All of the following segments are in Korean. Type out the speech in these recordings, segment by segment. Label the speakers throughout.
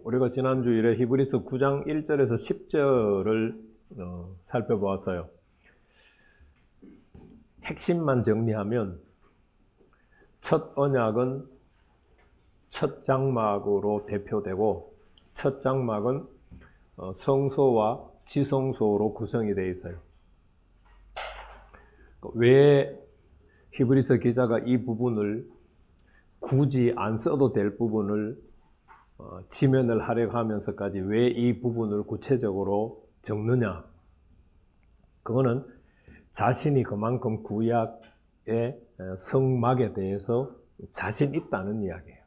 Speaker 1: 우리가 지난 주일에 히브리서 9장 1절에서 10절을 살펴보았어요. 핵심만 정리하면 첫 언약은 첫 장막으로 대표되고, 첫 장막은 성소와 지성소로 구성이 되어 있어요. 왜 히브리서 기자가 이 부분을 굳이 안 써도 될 부분을 지면을 하려고 하면서까지 왜 이 부분을 구체적으로 적느냐? 그거는 자신이 그만큼 구약의 성막에 대해서 자신 있다는 이야기예요.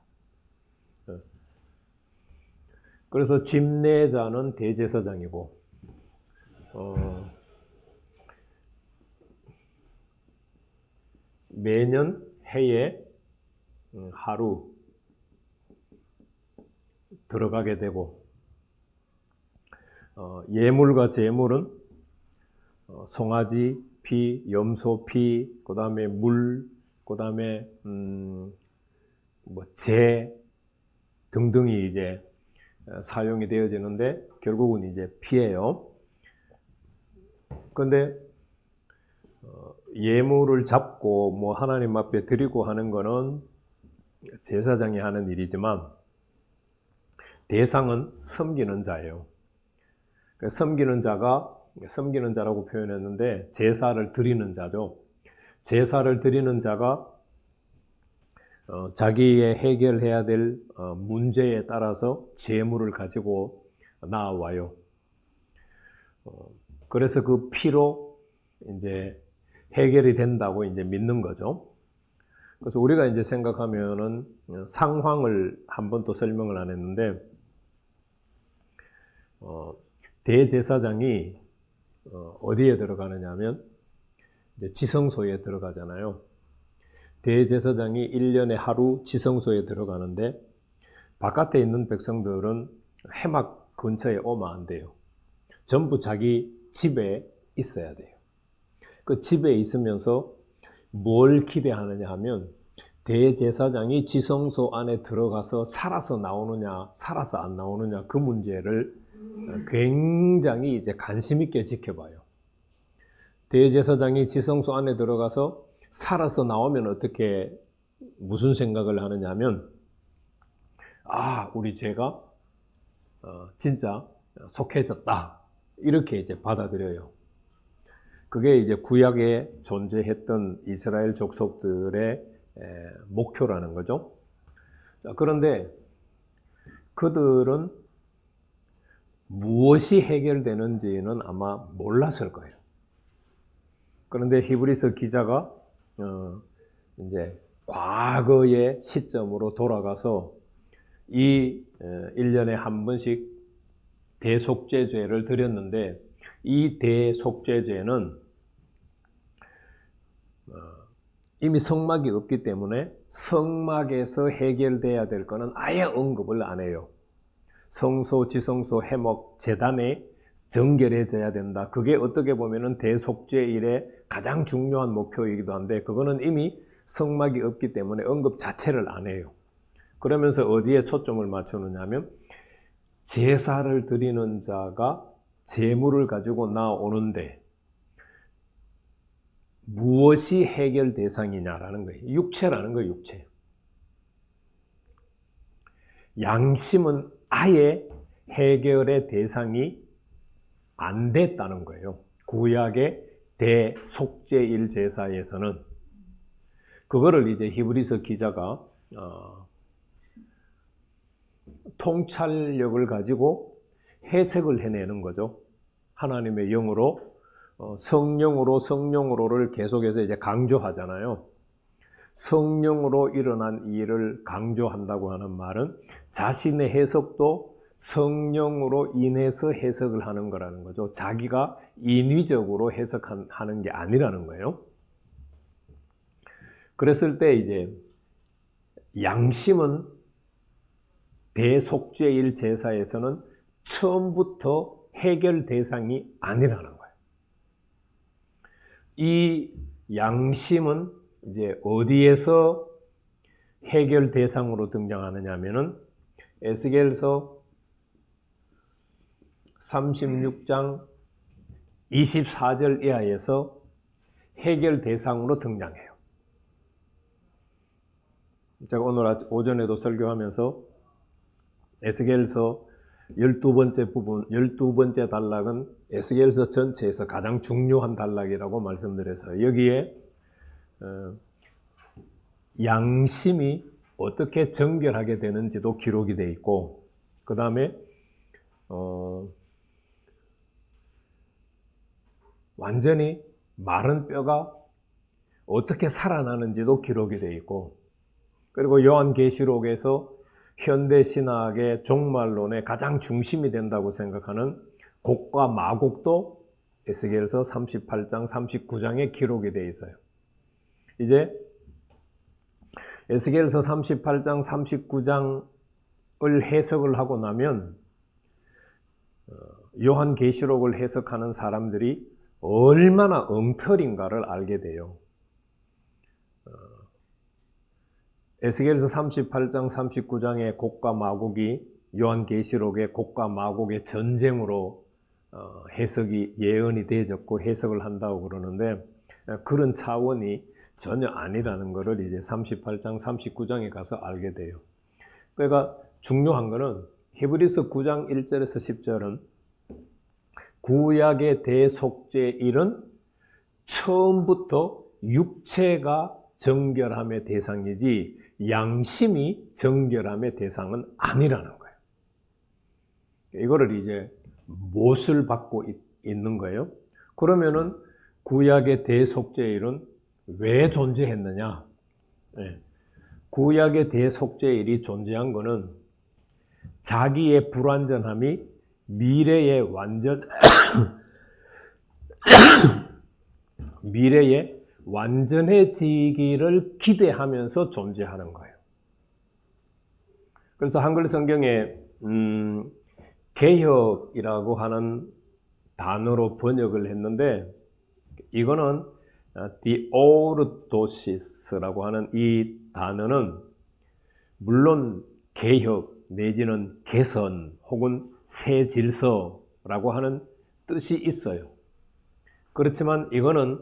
Speaker 1: 그래서 집례자는 대제사장이고, 매년 해에 하루 들어가게 되고, 예물과 제물은 송아지 피, 염소 피, 그 다음에 물, 그 다음에 재 등등이 이제 사용이 되어지는데, 결국은 이제 피예요. 근데 예물을 잡고 하나님 앞에 드리고 하는 거는 제사장이 하는 일이지만, 대상은 섬기는 자예요. 섬기는 자라고 표현했는데, 제사를 드리는 자죠. 제사를 드리는 자가 자기의 해결해야 될 문제에 따라서 제물을 가지고 나와요. 그래서 그 피로 이제 해결이 된다고 이제 믿는 거죠. 그래서 우리가 이제 생각하면은 상황을 한 번 또 설명을 안 했는데, 대제사장이 어디에 들어가느냐 하면 이제 지성소에 들어가잖아요. 대제사장이 1년에 하루 지성소에 들어가는데, 바깥에 있는 백성들은 회막 근처에 오면 안 돼요. 전부 자기 집에 있어야 돼요. 그 집에 있으면서 뭘 기대하느냐 하면, 대제사장이 지성소 안에 들어가서 살아서 나오느냐, 살아서 안 나오느냐, 그 문제를 굉장히 이제 관심 있게 지켜봐요. 대제사장이 지성소 안에 들어가서 살아서 나오면 어떻게, 무슨 생각을 하느냐 하면, 우리 죄가 진짜 속해졌다, 이렇게 이제 받아들여요. 그게 이제 구약에 존재했던 이스라엘 족속들의 목표라는 거죠. 그런데 그들은 무엇이 해결되는지는 아마 몰랐을 거예요. 그런데 히브리서 기자가 이제 과거의 시점으로 돌아가서 이 1년에 한 번씩 대속죄죄를 드렸는데, 이 대속죄죄는 이미 성막이 없기 때문에 성막에서 해결돼야 될 거는 아예 언급을 안 해요. 성소, 지성소, 회막, 제단에 정결해져야 된다. 그게 어떻게 보면은 대속죄일의 가장 중요한 목표이기도 한데, 그거는 이미 성막이 없기 때문에 언급 자체를 안 해요. 그러면서 어디에 초점을 맞추느냐 하면, 제사를 드리는 자가 제물을 가지고 나오는데 무엇이 해결 대상이냐라는 거예요. 육체라는 거예요, 육체. 양심은 아예 해결의 대상이 안 됐다는 거예요. 구약의 대속죄일 제사에서는. 그거를 이제 히브리서 기자가 통찰력을 가지고 해석을 해내는 거죠. 하나님의 영으로, 성령으로를 계속해서 이제 강조하잖아요. 성령으로 일어난 일을 강조한다고 하는 말은 자신의 해석도 성령으로 인해서 해석을 하는 거라는 거죠. 자기가 인위적으로 해석하는 게 아니라는 거예요. 그랬을 때 이제 양심은 대속죄일 제사에서는 처음부터 해결 대상이 아니라는 거예요. 이 양심은 이제 어디에서 해결 대상으로 등장하느냐 하면은 에스겔서 36장 24절 이하에서 해결 대상으로 등장해요. 제가 오늘 오전에도 설교하면서 에스겔서 12번째 부분, 12번째 단락은 에스겔서 전체에서 가장 중요한 단락이라고 말씀드려서 여기에 양심이 어떻게 정결하게 되는지도 기록이 되어 있고, 그 다음에 완전히 마른 뼈가 어떻게 살아나는지도 기록이 되어 있고, 그리고 요한계시록에서 현대신학의 종말론의 가장 중심이 된다고 생각하는 곡과 마곡도 에스겔서 38장, 39장에 기록이 되어 있어요. 이제 에스겔서 38장, 39장을 해석을 하고 나면 요한계시록을 해석하는 사람들이 얼마나 엉터리인가를 알게 돼요. 에스겔서 38장, 39장의 곡과 마곡이 요한계시록의 곡과 마곡의 전쟁으로 해석이 예언이 되어졌고 해석을 한다고 그러는데, 그런 차원이 전혀 아니라는 것을 이제 38장, 39장에 가서 알게 돼요. 그러니까 중요한 것은 히브리서 9장 1절에서 10절은 구약의 대속죄일은 처음부터 육체가 정결함의 대상이지 양심이 정결함의 대상은 아니라는 거예요. 이거를 이제 못을 받고 있는 거예요. 그러면은 구약의 대속죄일은 왜 존재했느냐? 구약의 대속죄일이 존재한 것은 자기의 불완전함이 미래의 미래에 완전해지기를 기대하면서 존재하는 거예요. 그래서 한글 성경에 개혁이라고 하는 단어로 번역을 했는데, 이거는 디오르도시스라고 하는 이 단어는 물론 개혁 내지는 개선 혹은 새 질서라고 하는 뜻이 있어요. 그렇지만 이거는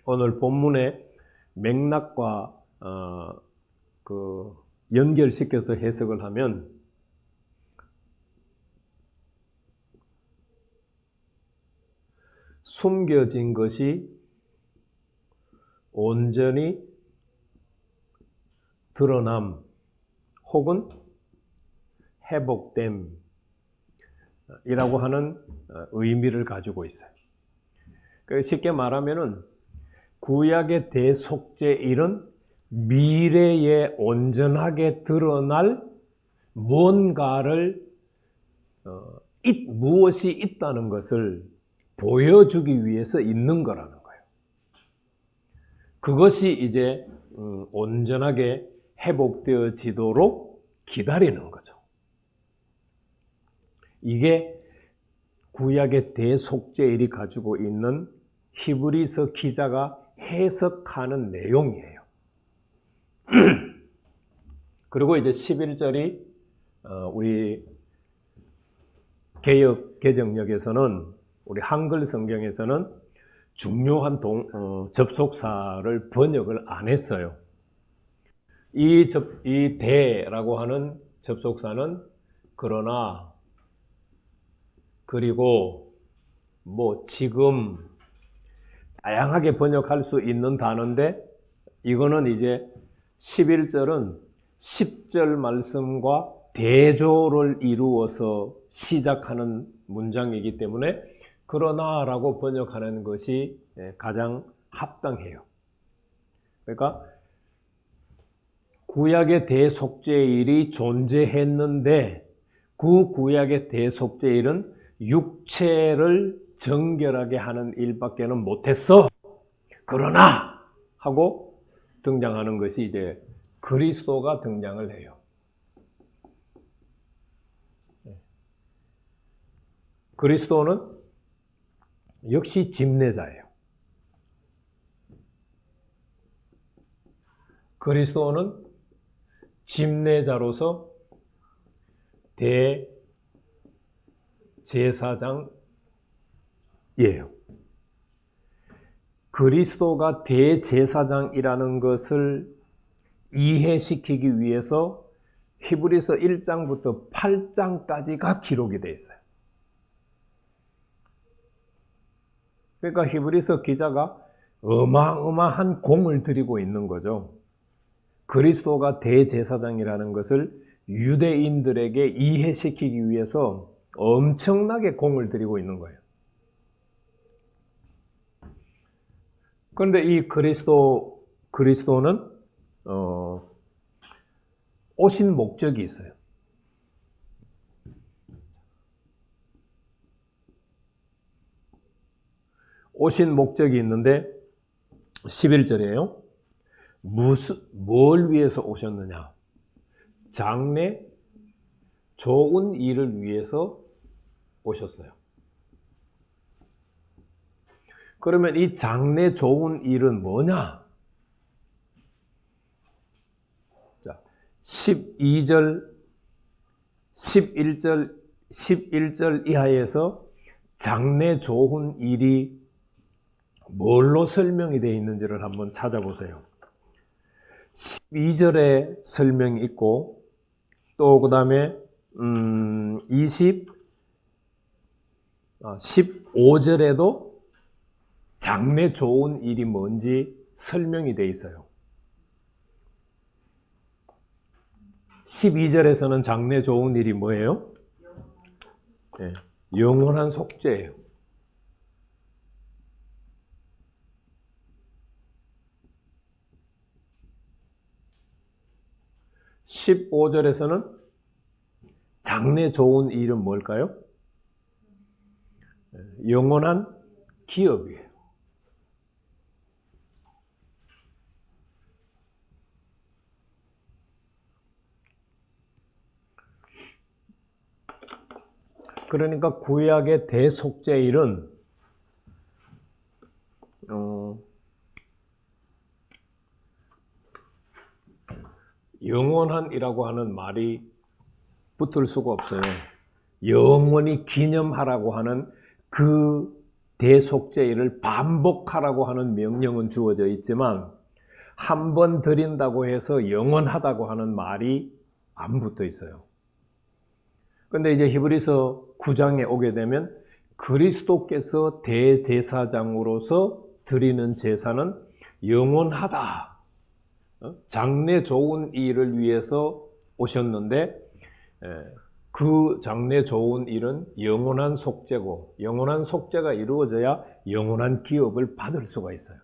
Speaker 1: 오늘 본문의 맥락과 연결시켜서 해석을 하면 숨겨진 것이 온전히 드러남 혹은 회복됨이라고 하는 의미를 가지고 있어요. 쉽게 말하면은 구약의 대속죄일은 미래에 온전하게 드러날 뭔가를 무엇이 있다는 것을 보여주기 위해서 있는 거라는 거예요. 그것이 이제 온전하게 회복되어지도록 기다리는 거죠. 이게 구약의 대속죄일이 가지고 있는 히브리서 기자가 해석하는 내용이에요. 그리고 이제 11절이 우리 개역 개정역에서는, 우리 한글 성경에서는 중요한 접속사를 번역을 안 했어요. 이 대라고 하는 접속사는 그러나, 그리고 지금 다양하게 번역할 수 있는 단어인데, 이거는 이제 11절은 10절 말씀과 대조를 이루어서 시작하는 문장이기 때문에 그러나라고 번역하는 것이 가장 합당해요. 그러니까 구약의 대속죄일이 존재했는데 그 구약의 대속죄일은 육체를 정결하게 하는 일밖에는 못했어. 그러나 하고 등장하는 것이 이제 그리스도가 등장을 해요. 그리스도는 역시 집례자예요. 그리스도는 집례자로서 제사장이에요. 그리스도가 대제사장이라는 것을 이해시키기 위해서 히브리서 1장부터 8장까지가 기록이 되어 있어요. 그러니까 히브리서 기자가 어마어마한 공을 들이고 있는 거죠. 그리스도가 대제사장이라는 것을 유대인들에게 이해시키기 위해서 엄청나게 공을 들이고 있는 거예요. 그런데 이 그리스도는 오신 목적이 있어요. 오신 목적이 있는데 11절이에요. 뭘 위해서 오셨느냐? 장래 좋은 일을 위해서 오셨어요. 그러면 이 장래 좋은 일은 뭐냐? 자, 12절, 11절 이하에서 장래 좋은 일이 뭘로 설명이 되어 있는지를 한번 찾아보세요. 12절에 설명이 있고 또 그 다음에 15절에도 장래 좋은 일이 뭔지 설명이 되어 있어요. 12절에서는 장래 좋은 일이 뭐예요? 네, 영원한 속죄예요. 15절에서는 장래 좋은 일은 뭘까요? 영원한 기업이에요. 그러니까 구약의 대속죄일은 영원한이라고 하는 말이 붙을 수가 없어요. 영원히 기념하라고 하는 그 대속죄일을 반복하라고 하는 명령은 주어져 있지만 한 번 드린다고 해서 영원하다고 하는 말이 안 붙어 있어요. 근데 이제 히브리서 9장에 오게 되면 그리스도께서 대제사장으로서 드리는 제사는 영원하다. 장래 좋은 일을 위해서 오셨는데 그 장래 좋은 일은 영원한 속죄고 영원한 속죄가 이루어져야 영원한 기업을 받을 수가 있어요.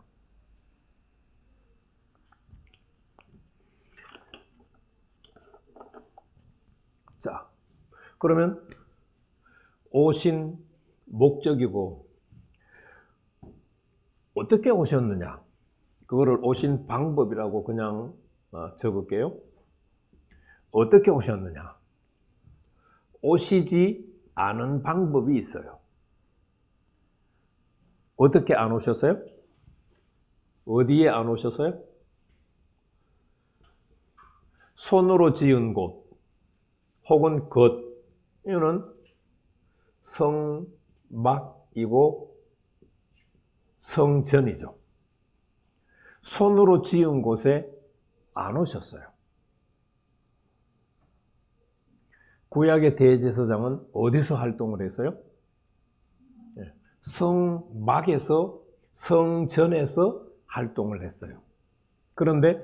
Speaker 1: 자, 그러면 오신 목적이고 어떻게 오셨느냐? 그거를 오신 방법이라고 그냥 적을게요. 어떻게 오셨느냐? 오시지 않은 방법이 있어요. 어떻게 안 오셨어요? 어디에 안 오셨어요? 손으로 지은 곳 혹은 것, 이거는 성막이고 성전이죠. 손으로 지은 곳에 안 오셨어요. 구약의 대제사장은 어디서 활동을 했어요? 성막에서, 성전에서 활동을 했어요. 그런데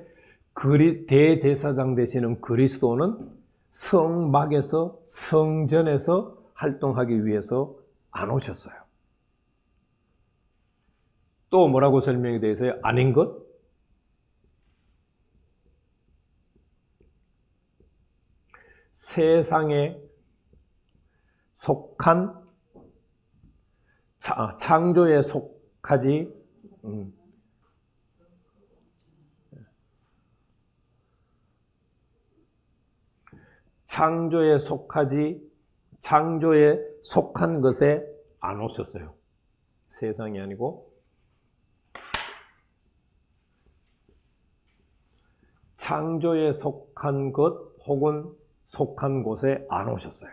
Speaker 1: 대제사장 되시는 그리스도는 성막에서, 성전에서 활동하기 위해서 안 오셨어요. 또 뭐라고 설명이 되어 있어요? 아닌 것? 세상에 속한 창조에 속하지 창조에 속한 것에 안 오셨어요. 세상이 아니고 창조에 속한 것 혹은 속한 곳에 안 오셨어요.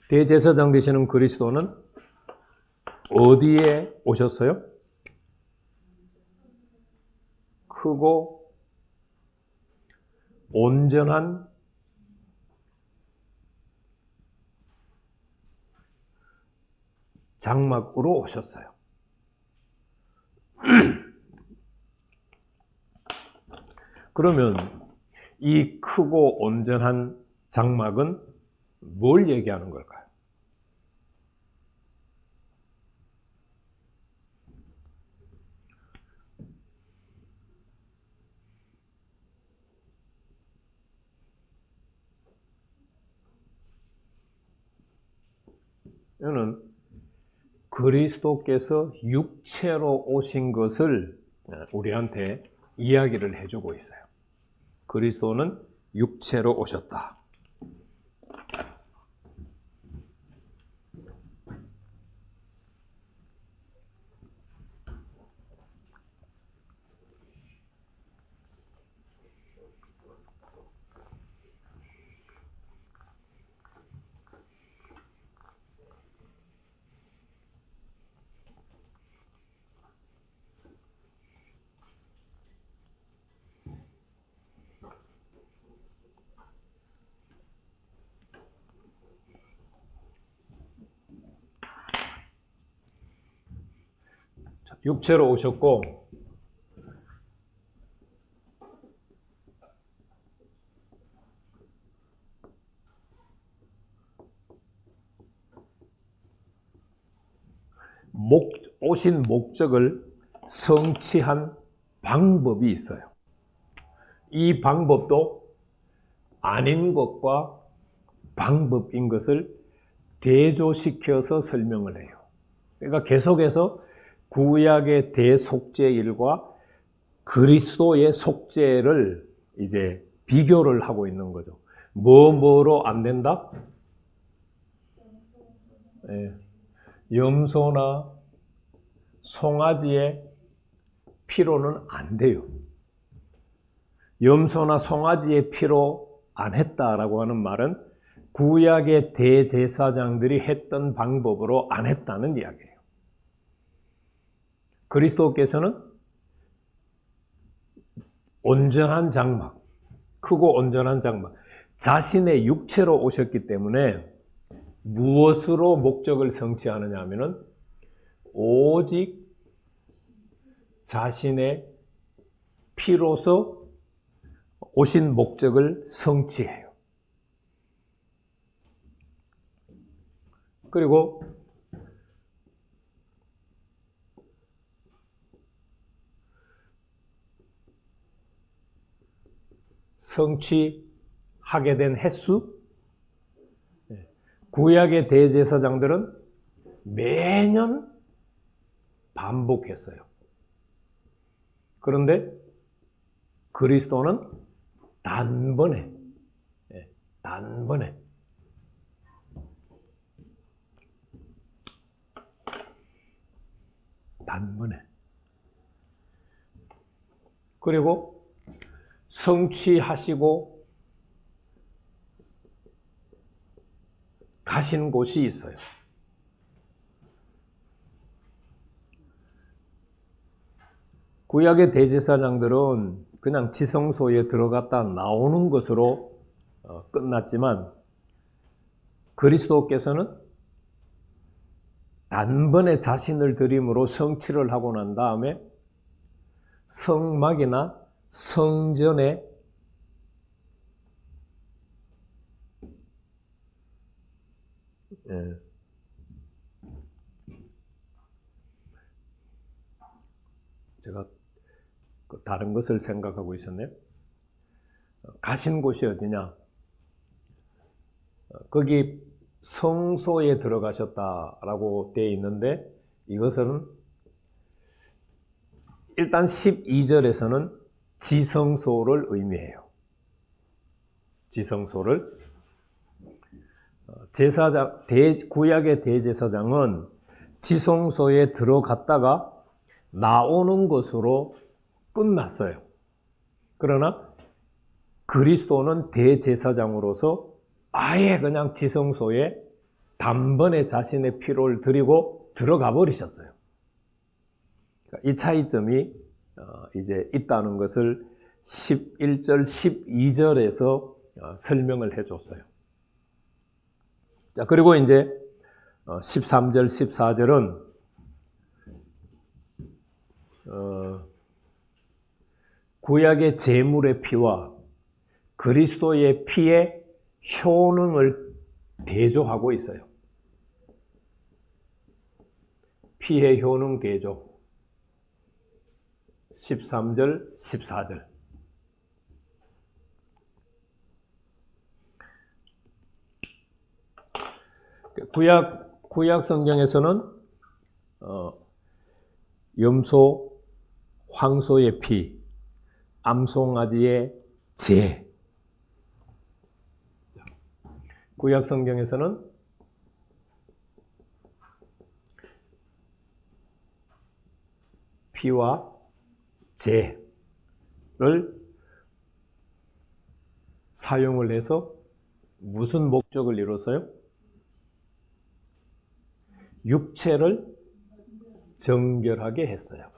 Speaker 1: 대제사장 되시는 그리스도는 어디에 오셨어요? 크고 온전한 장막으로 오셨어요. 그러면 이 크고 온전한 장막은 뭘 얘기하는 걸까요? 이는 그리스도께서 육체로 오신 것을 우리한테 이야기를 해주고 있어요. 그리스도는 육체로 오셨다. 육체로 오셨고 오신 목적을 성취한 방법이 있어요. 이 방법도 아닌 것과 방법인 것을 대조시켜서 설명을 해요. 그러니까 계속해서 구약의 대속죄일과 그리스도의 속죄를 이제 비교를 하고 있는 거죠. 뭐로 안 된다? 염소나 송아지의 피로는 안 돼요. 염소나 송아지의 피로 안 했다라고 하는 말은 구약의 대제사장들이 했던 방법으로 안 했다는 이야기예요. 그리스도께서는 온전한 장막, 크고 온전한 장막, 자신의 육체로 오셨기 때문에 무엇으로 목적을 성취하느냐 하면은 오직 자신의 피로서 오신 목적을 성취해요. 그리고 성취하게 된 횟수, 구약의 대제사장들은 매년 반복했어요. 그런데 그리스도는 단번에 그리고 성취하시고 가신 곳이 있어요. 구약의 대제사장들은 그냥 지성소에 들어갔다 나오는 것으로 끝났지만 그리스도께서는 단번에 자신을 드림으로 성취를 하고 난 다음에 성막이나 성전에 제가 다른 것을 생각하고 있었네요. 가신 곳이 어디냐? 거기 성소에 들어가셨다라고 되어 있는데 이것은 일단 12절에서는 지성소를 의미해요. 지성소를. 구약의 대제사장은 지성소에 들어갔다가 나오는 것으로 끝났어요. 그러나 그리스도는 대제사장으로서 아예 그냥 지성소에 단번에 자신의 피를 드리고 들어가 버리셨어요. 그러니까 이 차이점이 이제 있다는 것을 11절, 12절에서 설명을 해줬어요. 자, 그리고 이제 13절, 14절은 구약의 제물의 피와 그리스도의 피의 효능을 대조하고 있어요. 피의 효능 대조. 13절, 14절. 구약 성경에서는 염소, 황소의 피, 암송아지의 제. 구약 성경에서는 피와 제를 사용을 해서 무슨 목적을 이루어서요? 육체를 정결하게 했어요.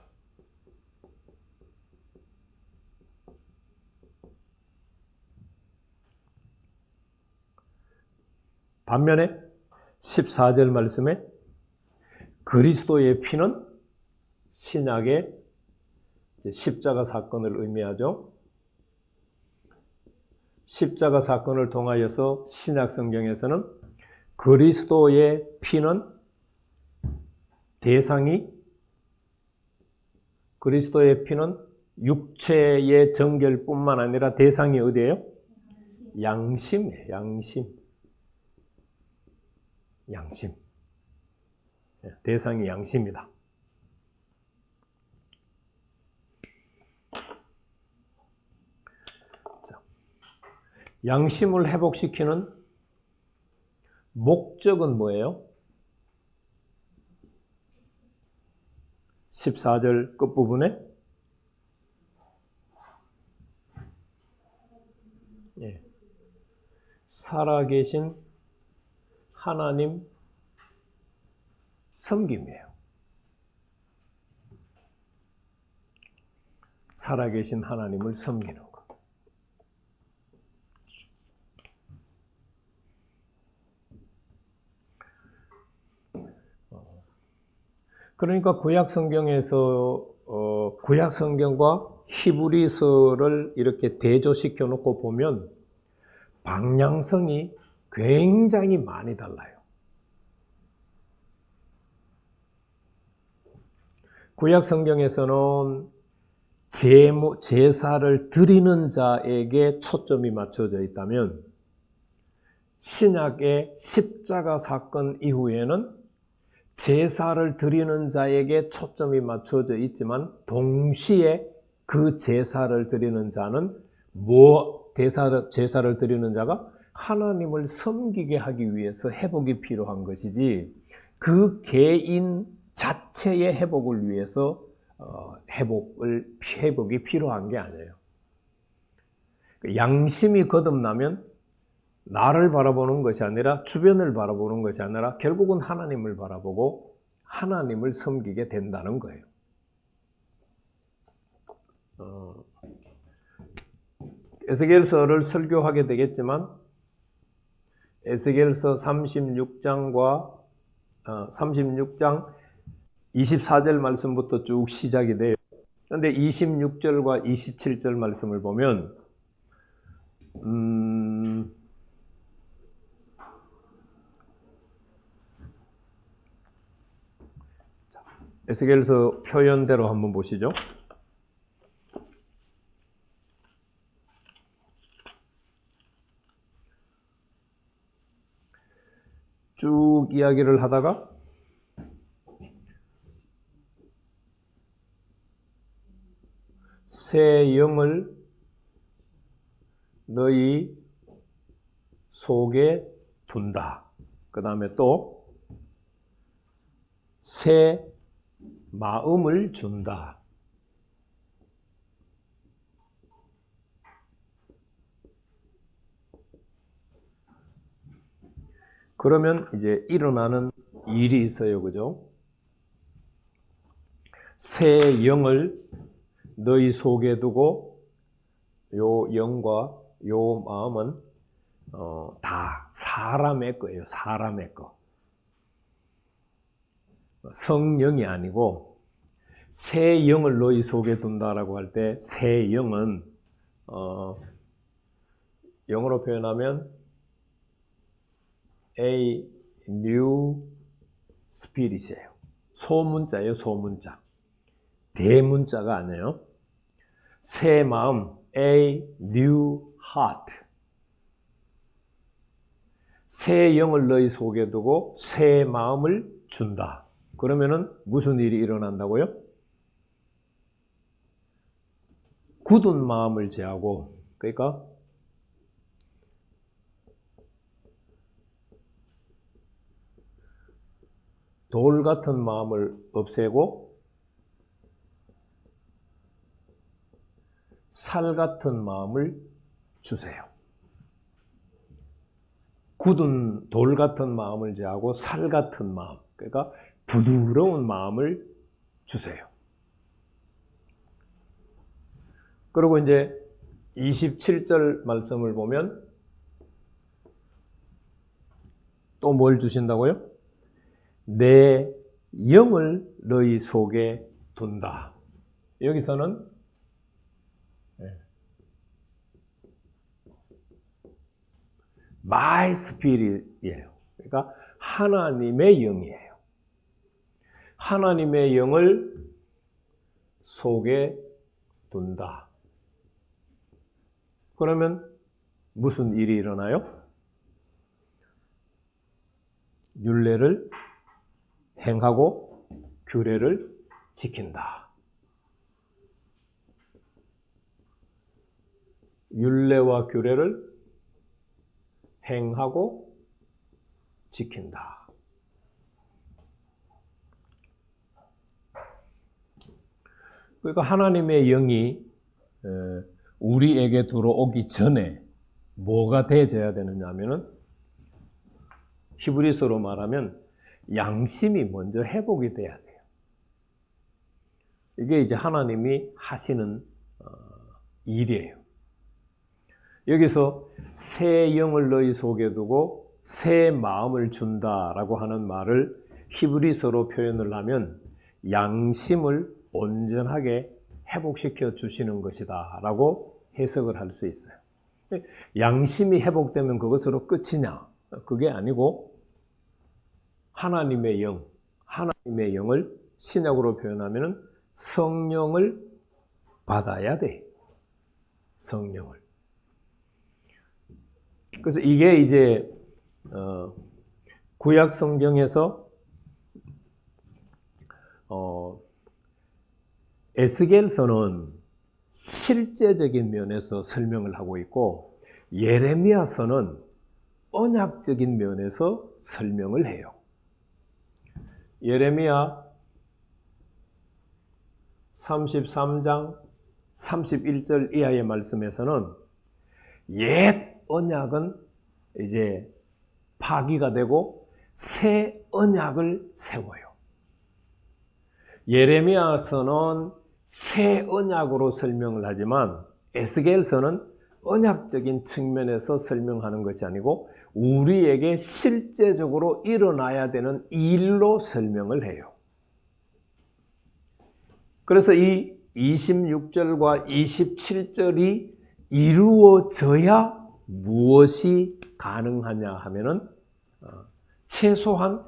Speaker 1: 반면에 14절 말씀에 그리스도의 피는 신약의 십자가 사건을 의미하죠. 십자가 사건을 통하여서 신약 성경에서는 그리스도의 피는 그리스도의 피는 육체의 정결뿐만 아니라 대상이 어디예요? 양심이에요. 양심. 대상이 양심이다. 자, 양심을 회복시키는 목적은 뭐예요? 14절 끝부분에 살아계신 하나님 섬김이에요. 살아계신 하나님을 섬기는 것. 그러니까 구약 성경에서 구약 성경과 히브리서를 이렇게 대조시켜 놓고 보면 방향성이 굉장히 많이 달라요. 구약 성경에서는 제사를 드리는 자에게 초점이 맞춰져 있다면 신약의 십자가 사건 이후에는 제사를 드리는 자에게 초점이 맞춰져 있지만 동시에 그 제사를 드리는 자는 제사를 드리는 자가 하나님을 섬기게 하기 위해서 회복이 필요한 것이지 그 개인 자체의 회복을 위해서 회복이 필요한 게 아니에요. 양심이 거듭나면 나를 바라보는 것이 아니라 주변을 바라보는 것이 아니라 결국은 하나님을 바라보고 하나님을 섬기게 된다는 거예요. 에스겔서를 설교하게 되겠지만 에스겔서 36장 24절 말씀부터 쭉 시작이 돼요. 그런데 26절과 27절 말씀을 보면 에스겔서 표현대로 한번 보시죠. 쭉 이야기를 하다가 새 영을 너희 속에 둔다. 그 다음에 또 새 마음을 준다. 그러면 이제 일어나는 일이 있어요. 그죠? 새 영을 너희 속에 두고 요 영과 요 마음은 다 사람의 거예요. 사람의 거. 성령이 아니고 새 영을 너희 속에 둔다라고 할 때 새 영은 영어로 표현하면 a new spirit이에요. 소문자예요. 소문자. 대문자가 아니에요. 새 마음 a new heart. 새 영을 너희 속에 두고 새 마음을 준다. 그러면은 무슨 일이 일어난다고요? 굳은 마음을 제하고, 그러니까 돌 같은 마음을 없애고 살 같은 마음을 주세요. 굳은 돌 같은 마음을 제하고 살 같은 마음, 그러니까 부드러운 마음을 주세요. 그리고 이제 27절 말씀을 보면 또 뭘 주신다고요? 내 영을 너희 속에 둔다. 여기서는 My Spirit이에요. 그러니까 하나님의 영이에요. 하나님의 영을 속에 둔다. 그러면 무슨 일이 일어나요? 율례를 행하고 규례를 지킨다. 율례와 규례를 행하고 지킨다. 그러니까 하나님의 영이 우리에게 들어오기 전에 뭐가 되어야 되느냐 하면은 히브리서로 말하면 양심이 먼저 회복이 돼야 돼요. 이게 이제 하나님이 하시는 일이에요. 여기서 새 영을 너희 속에 두고 새 마음을 준다라고 하는 말을 히브리서로 표현을 하면 양심을 온전하게 회복시켜 주시는 것이다 라고 해석을 할 수 있어요. 양심이 회복되면 그것으로 끝이냐? 그게 아니고 하나님의 영, 하나님의 영을 신약으로 표현하면 성령을 받아야 돼. 성령을. 그래서 이게 이제 구약 성경에서 에스겔서는 실제적인 면에서 설명을 하고 있고 예레미야서는 언약적인 면에서 설명을 해요. 예레미야 33장 31절 이하의 말씀에서는 옛 언약은 이제 파기가 되고 새 언약을 세워요. 예레미야서는 새 언약으로 설명을 하지만 에스겔서는 언약적인 측면에서 설명하는 것이 아니고 우리에게 실제적으로 일어나야 되는 일로 설명을 해요. 그래서 이 26절과 27절이 이루어져야 무엇이 가능하냐 하면은 최소한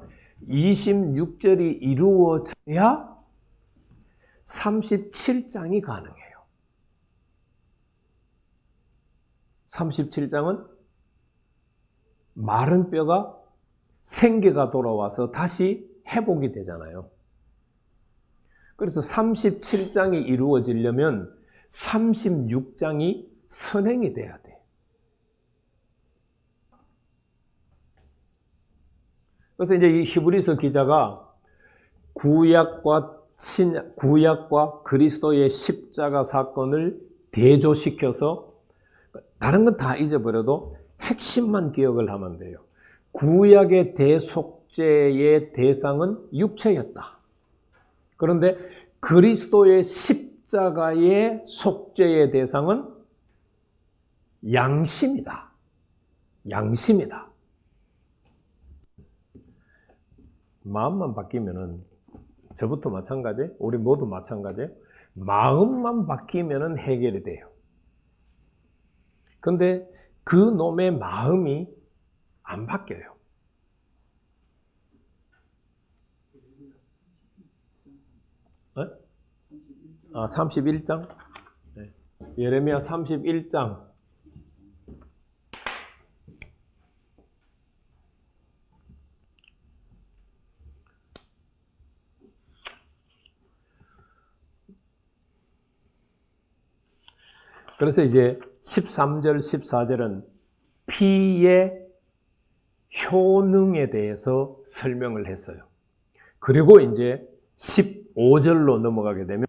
Speaker 1: 26절이 이루어져야 37장이 가능해요. 37장은 마른 뼈가 생기가 돌아와서 다시 회복이 되잖아요. 그래서 37장이 이루어지려면 36장이 선행이 돼야 돼. 그래서 이제 이 히브리서 기자가 구약과 그리스도의 십자가 사건을 대조시켜서 다른 건 다 잊어버려도 핵심만 기억을 하면 돼요. 구약의 대속죄의 대상은 육체였다. 그런데 그리스도의 십자가의 속죄의 대상은 양심이다. 양심이다. 마음만 바뀌면은 저부터 마찬가지, 우리 모두 마찬가지. 마음만 바뀌면은 해결이 돼요. 근데 그 놈의 마음이 안 바뀌어요. 네? 31장? 네. 예레미야 31장. 그래서 이제 13절, 14절은 피의 효능에 대해서 설명을 했어요. 그리고 이제 15절로 넘어가게 되면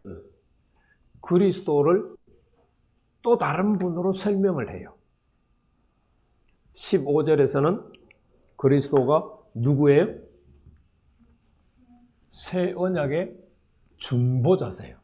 Speaker 1: 그리스도를 또 다른 분으로 설명을 해요. 15절에서는 그리스도가 누구예요? 새 언약의 중보자세요.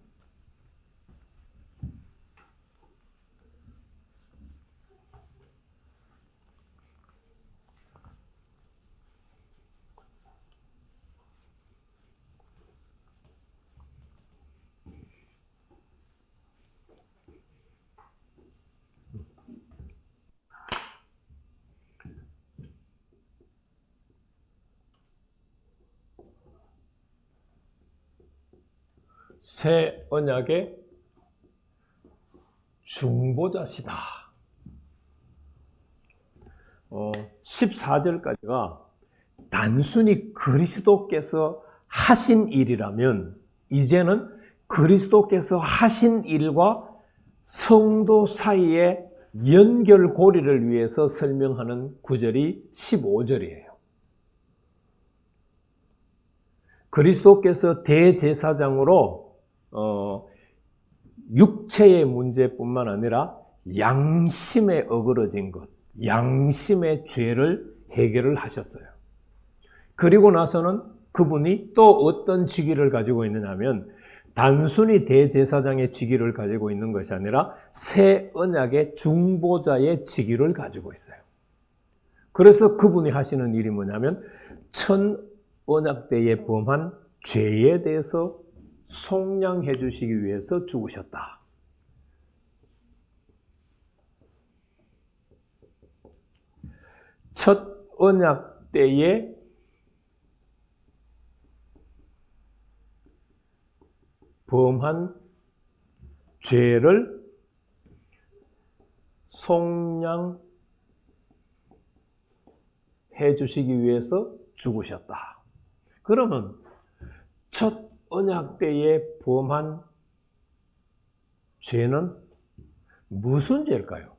Speaker 1: 새 언약의 중보자시다. 14절까지가 단순히 그리스도께서 하신 일이라면 이제는 그리스도께서 하신 일과 성도 사이의 연결고리를 위해서 설명하는 구절이 15절이에요. 그리스도께서 대제사장으로 육체의 문제뿐만 아니라 양심에 어그러진 것, 양심의 죄를 해결을 하셨어요. 그리고 나서는 그분이 또 어떤 직위를 가지고 있느냐면 단순히 대제사장의 직위를 가지고 있는 것이 아니라 새 언약의 중보자의 직위를 가지고 있어요. 그래서 그분이 하시는 일이 뭐냐면 천 언약 때에 범한 죄에 대해서 속량해 주시기 위해서 죽으셨다. 첫 언약 때에 범한 죄를 속량해 주시기 위해서 죽으셨다. 그러면 첫 언약 때에 범한 죄는 무슨 죄일까요?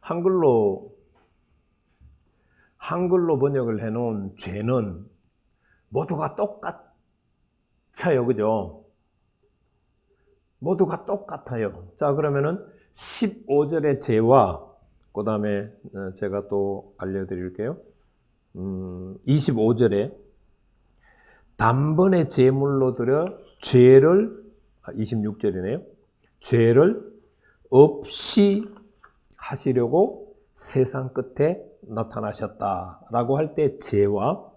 Speaker 1: 한글로 번역을 해놓은 죄는 모두가 똑같아요. 그죠? 모두가 똑같아요. 자, 그러면은 15절의 죄와 그 다음에 제가 또 알려드릴게요. 25절에 단번에 제물로 드려 죄를 26절이네요. 죄를 없이 하시려고 세상 끝에 나타나셨다라고 할 때 죄와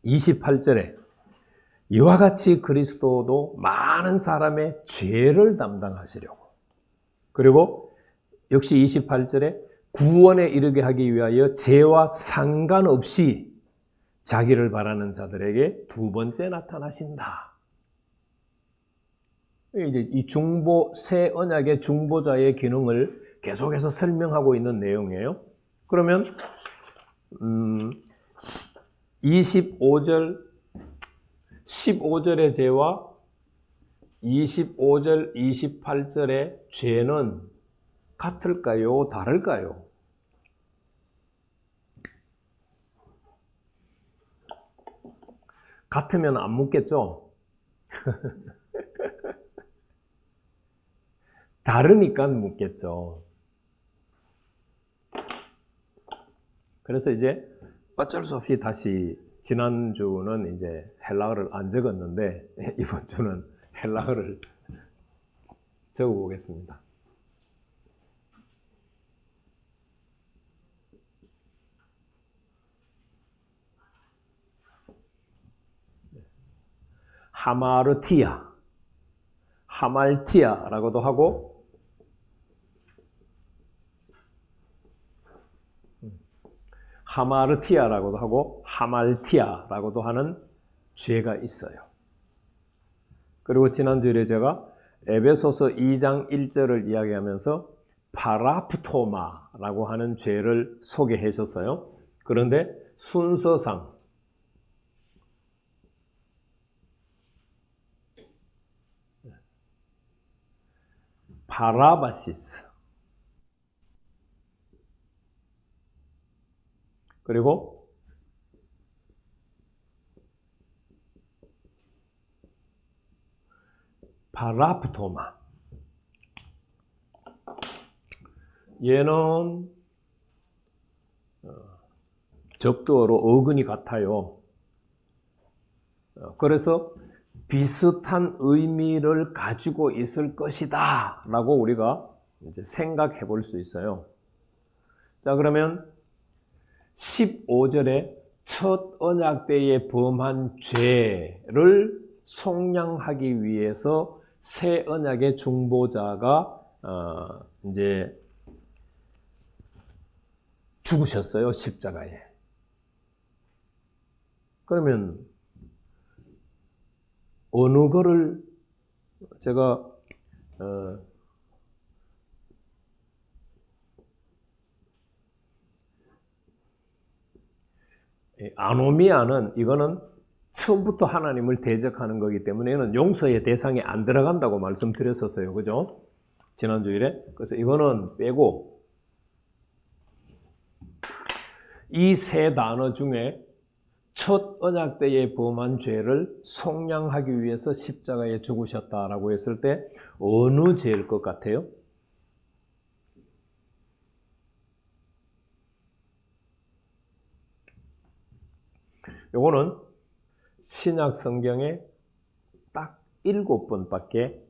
Speaker 1: 28절에 이와 같이 그리스도도 많은 사람의 죄를 담당하시려고 그리고 역시 28절에 구원에 이르게 하기 위하여 죄와 상관없이 자기를 바라는 자들에게 두 번째 나타나신다. 이제 이 새 언약의 중보자의 기능을 계속해서 설명하고 있는 내용이에요. 그러면 15절의 죄와 25절, 28절의 죄는 같을까요? 다를까요? 같으면 안 묻겠죠? 다르니까 묻겠죠. 그래서 이제 어쩔 수 없이 다시 지난주는 이제 헬라어를 안 적었는데 이번 주는 헬라어를 적어 보겠습니다. 하마르티아, 하말티아라고도 하고 하마르티아라고도 하고 하말티아라고도 하는 죄가 있어요. 그리고 지난주에 제가 에베소서 2장 1절을 이야기하면서 파라프토마라고 하는 죄를 소개해 줬어요. 그런데 순서상 파라바시스 그리고 파라프토마 얘는 적도어로 어근이 같아요. 그래서 비슷한 의미를 가지고 있을 것이다 라고 우리가 이제 생각해 볼 수 있어요. 자, 그러면 15절에 첫 언약 때에 범한 죄를 속량하기 위해서 새 언약의 중보자가 이제 죽으셨어요, 십자가에. 그러면 어느 거를 제가 아노미아는 이거는 처음부터 하나님을 대적하는 거기 때문에 이는 용서의 대상에 안 들어간다고 말씀드렸었어요. 그죠? 지난주일에. 그래서 이거는 빼고 이 세 단어 중에 첫 언약 때에 범한 죄를 속량하기 위해서 십자가에 죽으셨다라고 했을 때 어느 죄일 것 같아요? 요거는 신약 성경에 딱 7번밖에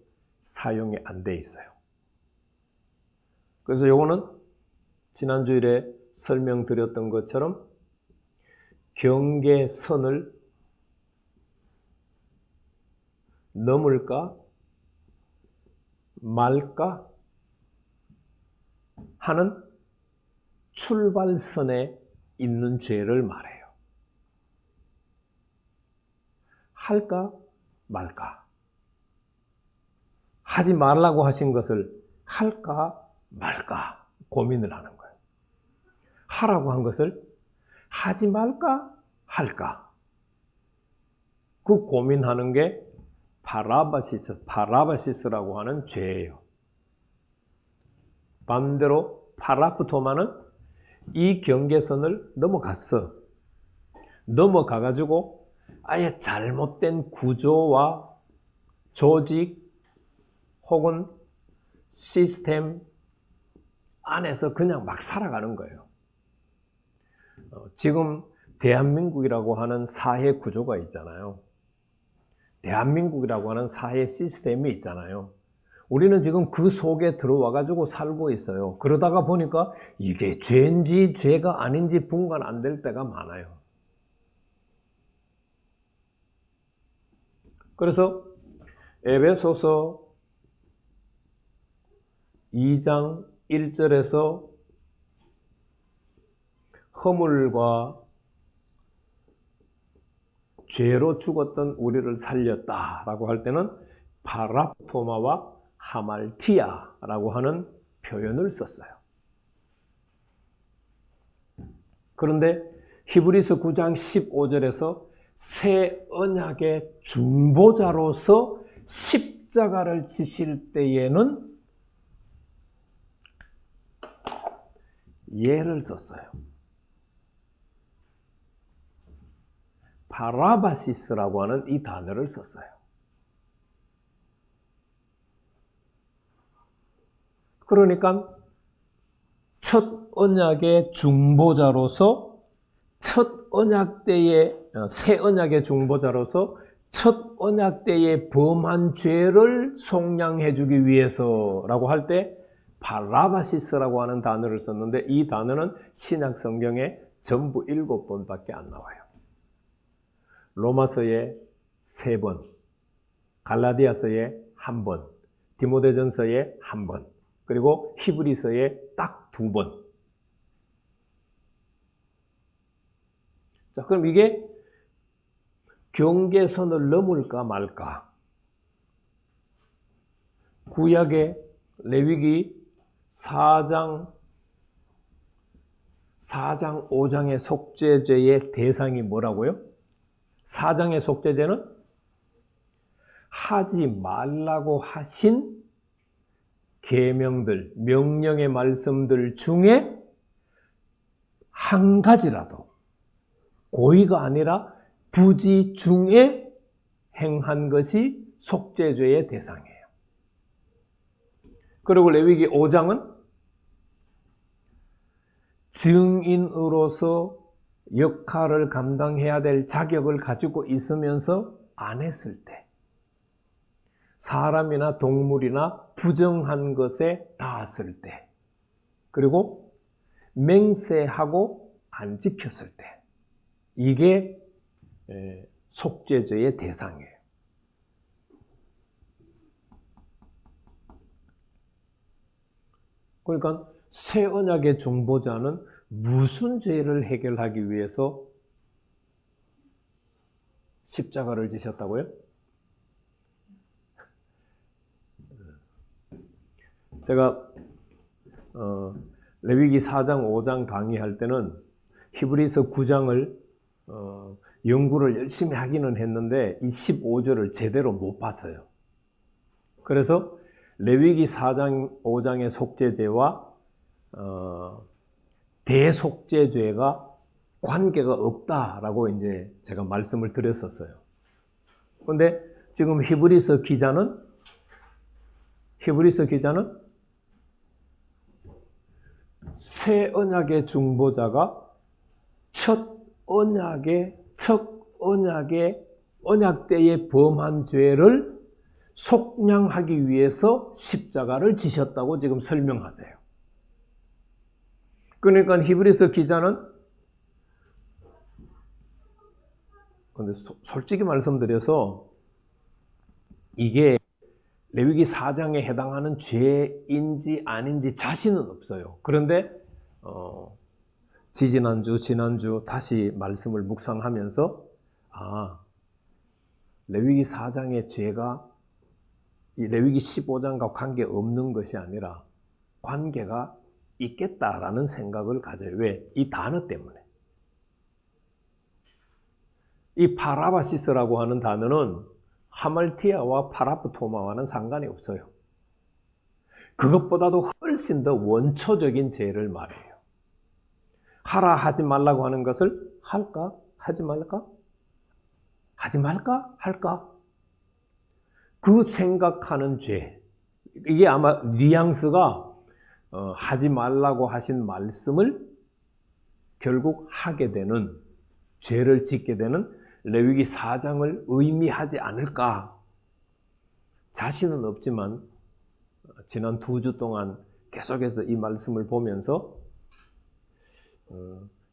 Speaker 1: 사용이 안 돼 있어요. 그래서 요거는 지난주일에 설명드렸던 것처럼 경계선을 넘을까 말까 하는 출발선에 있는 죄를 말해요. 할까 말까. 하지 말라고 하신 것을 할까 말까 고민을 하는 거예요. 하라고 한 것을 하지 말까 할까. 그 고민하는 게 파라바시스라고 하는 죄예요. 반대로 파라프토마는 이 경계선을 넘어갔어. 넘어가가지고 아예 잘못된 구조와 조직 혹은 시스템 안에서 그냥 막 살아가는 거예요. 지금 대한민국이라고 하는 사회 구조가 있잖아요. 대한민국이라고 하는 사회 시스템이 있잖아요. 우리는 지금 그 속에 들어와 가지고 살고 있어요. 그러다가 보니까 이게 죄인지 죄가 아닌지 분간 안 될 때가 많아요. 그래서 에베소서 2장 1절에서 허물과 죄로 죽었던 우리를 살렸다라고 할 때는 파라토마와 하말티아라고 하는 표현을 썼어요. 그런데 히브리서 9장 15절에서 새 언약의 중보자로서 십자가를 지실 때에는 예를 썼어요. 파라바시스라고 하는 이 단어를 썼어요. 그러니까 첫 언약의 중보자로서 첫 언약 때의 새 언약의 중보자로서 첫 언약 때의 범한 죄를 속량해 주기 위해서라고 할 때 바라바시스라고 하는 단어를 썼는데 이 단어는 신약 성경에 전부 7번밖에 안 나와요. 로마서에 3번, 갈라디아서에 1번, 디모데전서에 1번, 그리고 히브리서에 딱 2번. 자, 그럼 이게 경계선을 넘을까 말까? 구약의 레위기 4장 5장의 속죄죄의 대상이 뭐라고요? 4장의 속죄죄는 하지 말라고 하신 계명들, 명령의 말씀들 중에 한 가지라도 고의가 아니라 부지 중에 행한 것이 속죄죄의 대상이에요. 그리고 레위기 5장은 증인으로서 역할을 감당해야 될 자격을 가지고 있으면서 안 했을 때, 사람이나 동물이나 부정한 것에 닿았을 때, 그리고 맹세하고 안 지켰을 때, 이게 속죄죄의 대상이에요. 그러니까 새 언약의 중보자는 무슨 죄를 해결하기 위해서 십자가를 지셨다고요? 제가 레위기 4장 5장 강의할 때는 히브리서 9장을 연구를 열심히 하기는 했는데 이 15절을 제대로 못 봤어요. 그래서 레위기 4장 5장의 속죄죄와 대속죄죄가 관계가 없다라고 이제 제가 말씀을 드렸었어요. 그런데 지금 히브리서 기자는 새 언약의 중보자가 첫 언약 때의 범한 죄를 속량하기 위해서 십자가를 지셨다고 지금 설명하세요. 그러니까 히브리서 기자는, 근데 솔직히 말씀드려서 이게 레위기 4장에 해당하는 죄인지 아닌지 자신은 없어요. 그런데 지난주 다시 말씀을 묵상하면서 레위기 4장의 죄가 이 레위기 15장과 관계없는 것이 아니라 관계가 있겠다라는 생각을 가져요. 왜? 이 단어 때문에. 이 파라바시스라고 하는 단어는 하말티아와 파라프토마와는 상관이 없어요. 그것보다도 훨씬 더 원초적인 죄를 말해요. 하라 하지 말라고 하는 것을 할까? 하지 말까? 하지 말까? 할까? 그 생각하는 죄. 이게 아마 뉘앙스가 하지 말라고 하신 말씀을 결국 하게 되는, 죄를 짓게 되는 레위기 4장을 의미하지 않을까? 자신은 없지만 지난 2주 동안 계속해서 이 말씀을 보면서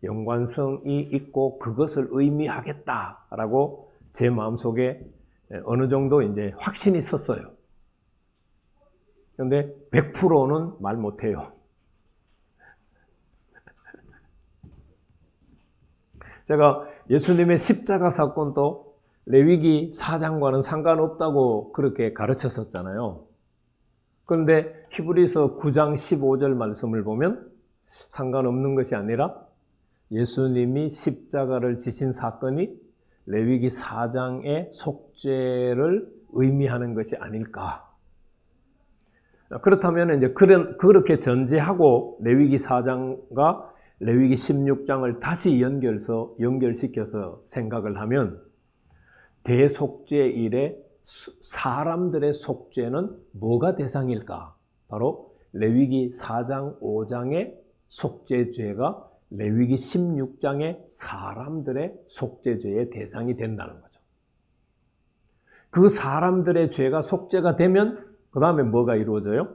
Speaker 1: 연관성이 있고 그것을 의미하겠다라고 제 마음속에 어느 정도 이제 확신이 섰어요. 그런데 100%는 말 못해요. 제가 예수님의 십자가 사건도 레위기 4장과는 상관없다고 그렇게 가르쳤었잖아요. 그런데 히브리서 9장 15절 말씀을 보면 상관없는 것이 아니라 예수님이 십자가를 지신 사건이 레위기 4장의 속죄를 의미하는 것이 아닐까. 그렇다면 이제 그렇게 전제하고 레위기 4장과 레위기 16장을 다시 연결시켜서 생각을 하면 대속죄 일에 사람들의 속죄는 뭐가 대상일까? 바로 레위기 4장, 5장의 속죄죄가 레위기 16장의 사람들의 속죄죄의 대상이 된다는 거죠. 그 사람들의 죄가 속죄가 되면 그 다음에 뭐가 이루어져요?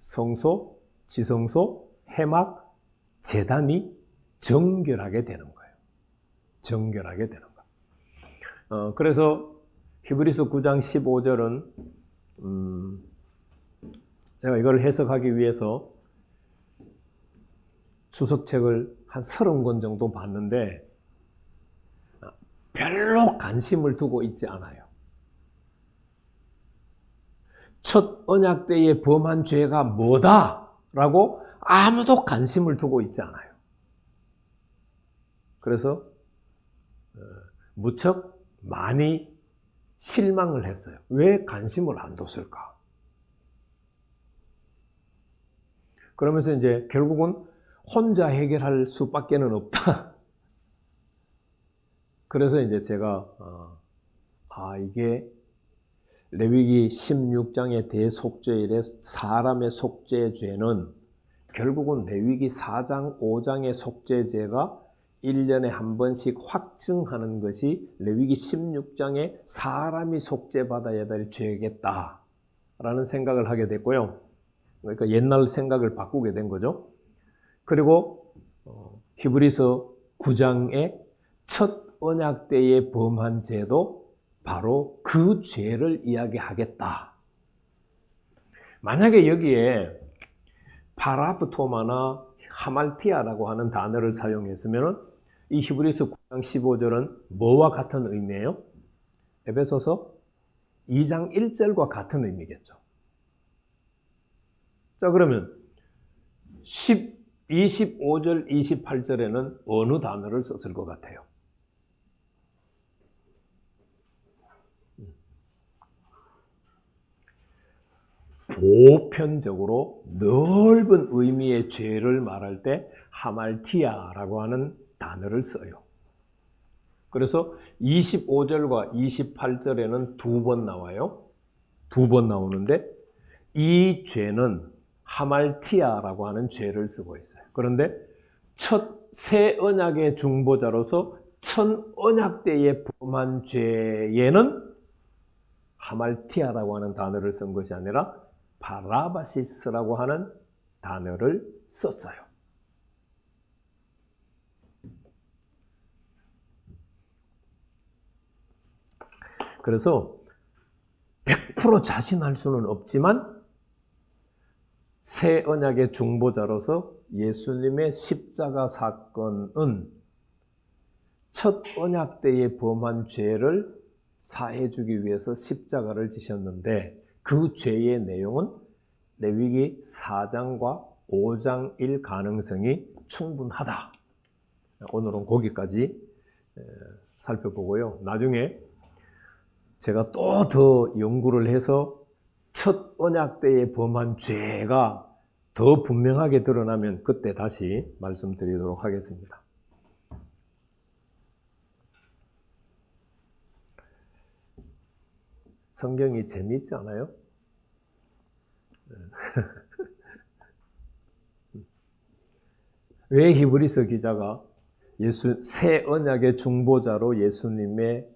Speaker 1: 성소, 지성소, 회막, 제단이 정결하게 되는 거예요. 정결하게 되는 거예요. 그래서 히브리서 9장 15절은 제가 이걸 해석하기 위해서 주석책을 한 30권 정도 봤는데 별로 관심을 두고 있지 않아요. 첫 언약 때에 범한 죄가 뭐다라고 아무도 관심을 두고 있지 않아요. 그래서 무척 많이 실망을 했어요. 왜 관심을 안 뒀을까? 그러면서 이제 결국은 혼자 해결할 수밖에는 없다. 그래서 이제 제가 이게 레위기 16장의 대속죄일에 사람의 속죄죄는 결국은 레위기 4장, 5장의 속죄죄가 1년에 한 번씩 확증하는 것이 레위기 16장에 사람이 속죄받아야 될 죄겠다라는 생각을 하게 됐고요. 그러니까 옛날 생각을 바꾸게 된 거죠. 그리고 히브리서 9장의 첫 언약 때에 범한 죄도 바로 그 죄를 이야기하겠다. 만약에 여기에 파라프토마나 하말티아라고 하는 단어를 사용했으면 이 히브리서 9장 15절은 뭐와 같은 의미예요? 에베소서 2장 1절과 같은 의미겠죠. 자, 그러면 25절, 28절에는 어느 단어를 썼을 것 같아요? 보편적으로 넓은 의미의 죄를 말할 때 하말티아라고 하는 단어를 써요. 그래서 25절과 28절에는 2번 나와요. 2번 나오는데 이 죄는 하말티아라고 하는 죄를 쓰고 있어요. 그런데 첫 새 언약의 중보자로서 첫 언약 때에 범한 죄에는 하말티아라고 하는 단어를 쓴 것이 아니라 바라바시스라고 하는 단어를 썼어요. 그래서 100% 자신할 수는 없지만 새 언약의 중보자로서 예수님의 십자가 사건은 첫 언약 때에 범한 죄를 사해주기 위해서 십자가를 지셨는데 그 죄의 내용은 레위기 4장과 5장일 가능성이 충분하다. 오늘은 거기까지 살펴보고요. 나중에 제가 또 더 연구를 해서 첫 언약 때에 범한 죄가 더 분명하게 드러나면 그때 다시 말씀드리도록 하겠습니다. 성경이 재미있지 않아요? 왜 히브리서 기자가 새 언약의 중보자로 예수님의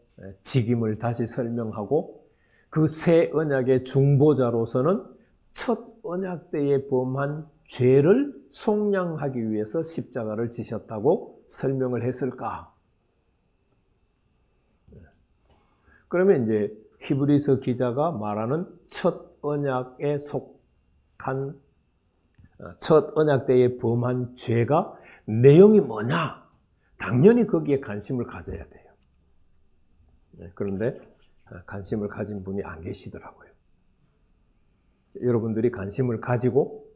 Speaker 1: 직임을 다시 설명하고 그 새 언약의 중보자로서는 첫 언약 때에 범한 죄를 속량하기 위해서 십자가를 지셨다고 설명을 했을까? 그러면 이제 히브리서 기자가 말하는 첫 언약에 속한 첫 언약 때에 범한 죄가 내용이 뭐냐? 당연히 거기에 관심을 가져야 돼요. 그런데 관심을 가진 분이 안 계시더라고요. 여러분들이 관심을 가지고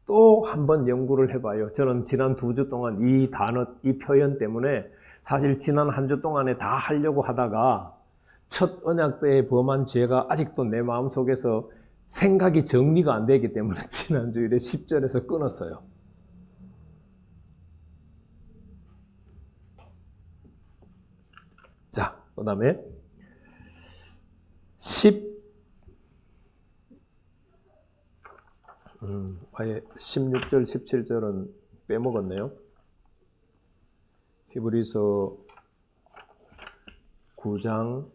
Speaker 1: 또 한 번 연구를 해봐요. 저는 지난 2주 동안 이 단어, 이 표현 때문에 사실 지난 한 주 동안에 다 하려고 하다가 첫 언약 때에 범한 죄가 아직도 내 마음속에서 생각이 정리가 안 되기 때문에 지난 주일에 10절에서 끊었어요. 자, 그 다음에 아예 16절, 17절은 빼먹었네요. 히브리서 9장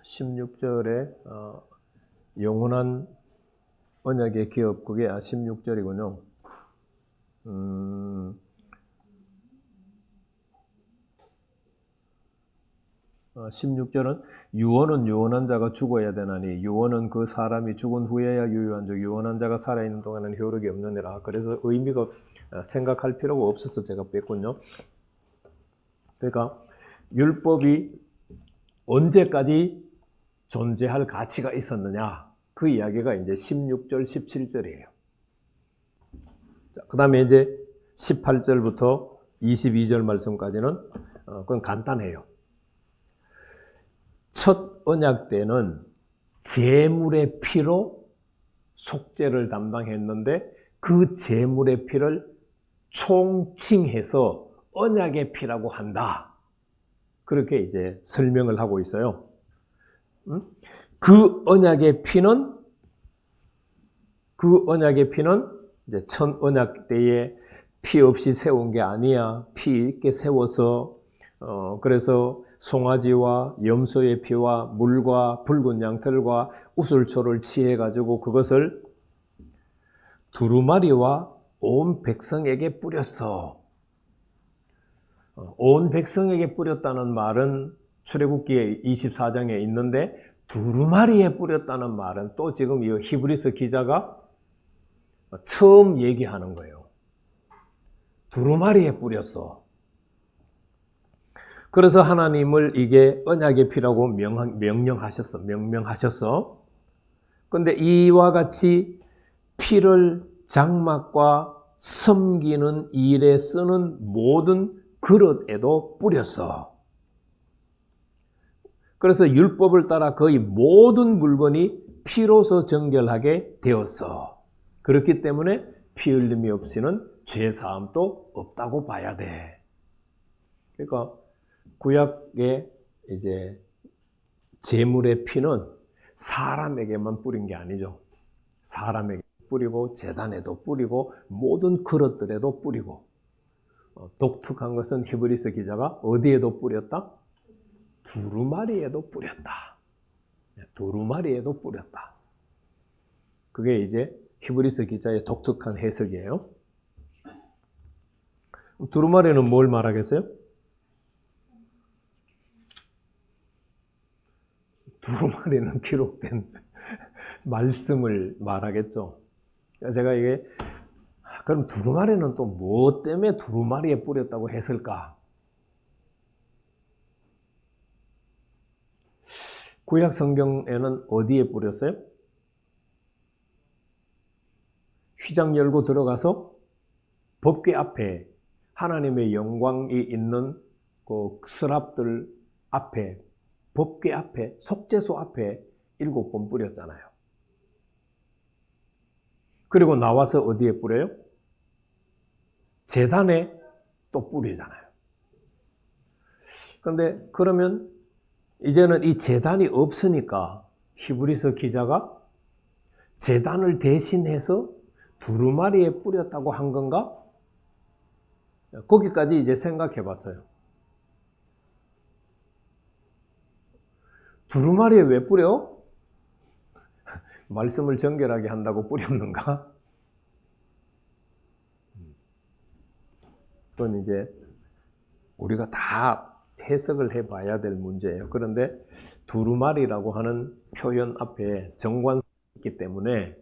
Speaker 1: 16절에 영원한 언약의 기업, 그게 16절이군요. 16절은 유언은 유언한 자가 죽어야 되나니 유언은 그 사람이 죽은 후에야 유효한즉 유언한 자가 살아있는 동안은 효력이 없느니라. 그래서 의미가 생각할 필요가 없어서 제가 뺐군요. 그러니까 율법이 언제까지 존재할 가치가 있었느냐, 그 이야기가 이제 16절, 17절이에요. 그 다음에 이제 18절부터 22절 말씀까지는 그건 간단해요. 첫 언약 때는 제물의 피로 속죄를 담당했는데 그 제물의 피를 총칭해서 언약의 피라고 한다. 그렇게 이제 설명을 하고 있어요. 그 언약의 피는 이제 첫 언약 때에 피 없이 세운 게 아니야. 피 있게 세워서 그래서 송아지와 염소의 피와 물과 붉은 양털과 우슬초를 취해가지고 그것을 두루마리와 온 백성에게 뿌렸어. 온 백성에게 뿌렸다는 말은 출애굽기 24장에 있는데 두루마리에 뿌렸다는 말은 또 지금 이 히브리서 기자가 처음 얘기하는 거예요. 두루마리에 뿌렸어. 그래서 하나님을 이게 언약의 피라고 명명하셨어. 그런데 이와 같이 피를 장막과 섬기는 일에 쓰는 모든 그릇에도 뿌렸어. 그래서 율법을 따라 거의 모든 물건이 피로서 정결하게 되었어. 그렇기 때문에 피 흘림이 없이는 죄사함도 없다고 봐야 돼. 그러니까 구약의 이제 제물의 피는 사람에게만 뿌린 게 아니죠. 사람에게 뿌리고 제단에도 뿌리고 모든 그릇들에도 뿌리고, 독특한 것은 히브리서 기자가 어디에도 뿌렸다? 두루마리에도 뿌렸다. 두루마리에도 뿌렸다. 그게 이제 히브리서 기자의 독특한 해석이에요. 두루마리는 뭘 말하겠어요? 두루마리는 기록된 말씀을 말하겠죠. 제가 이게 그럼 두루마리는 또 뭐 때문에 두루마리에 뿌렸다고 했을까? 구약 성경에는 어디에 뿌렸어요? 휘장 열고 들어가서 법궤 앞에 하나님의 영광이 있는 그 스랍들 앞에, 법궤 앞에, 속죄소 앞에 7번 뿌렸잖아요. 그리고 나와서 어디에 뿌려요? 제단에 또 뿌리잖아요. 그런데 그러면 이제는 이 제단이 없으니까 히브리서 기자가 제단을 대신해서 두루마리에 뿌렸다고 한 건가? 거기까지 이제 생각해 봤어요. 두루마리에 왜 뿌려? 말씀을 정결하게 한다고 뿌렸는가? 그건 이제 우리가 다 해석을 해봐야 될 문제예요. 그런데 두루마리라고 하는 표현 앞에 정관성이 있기 때문에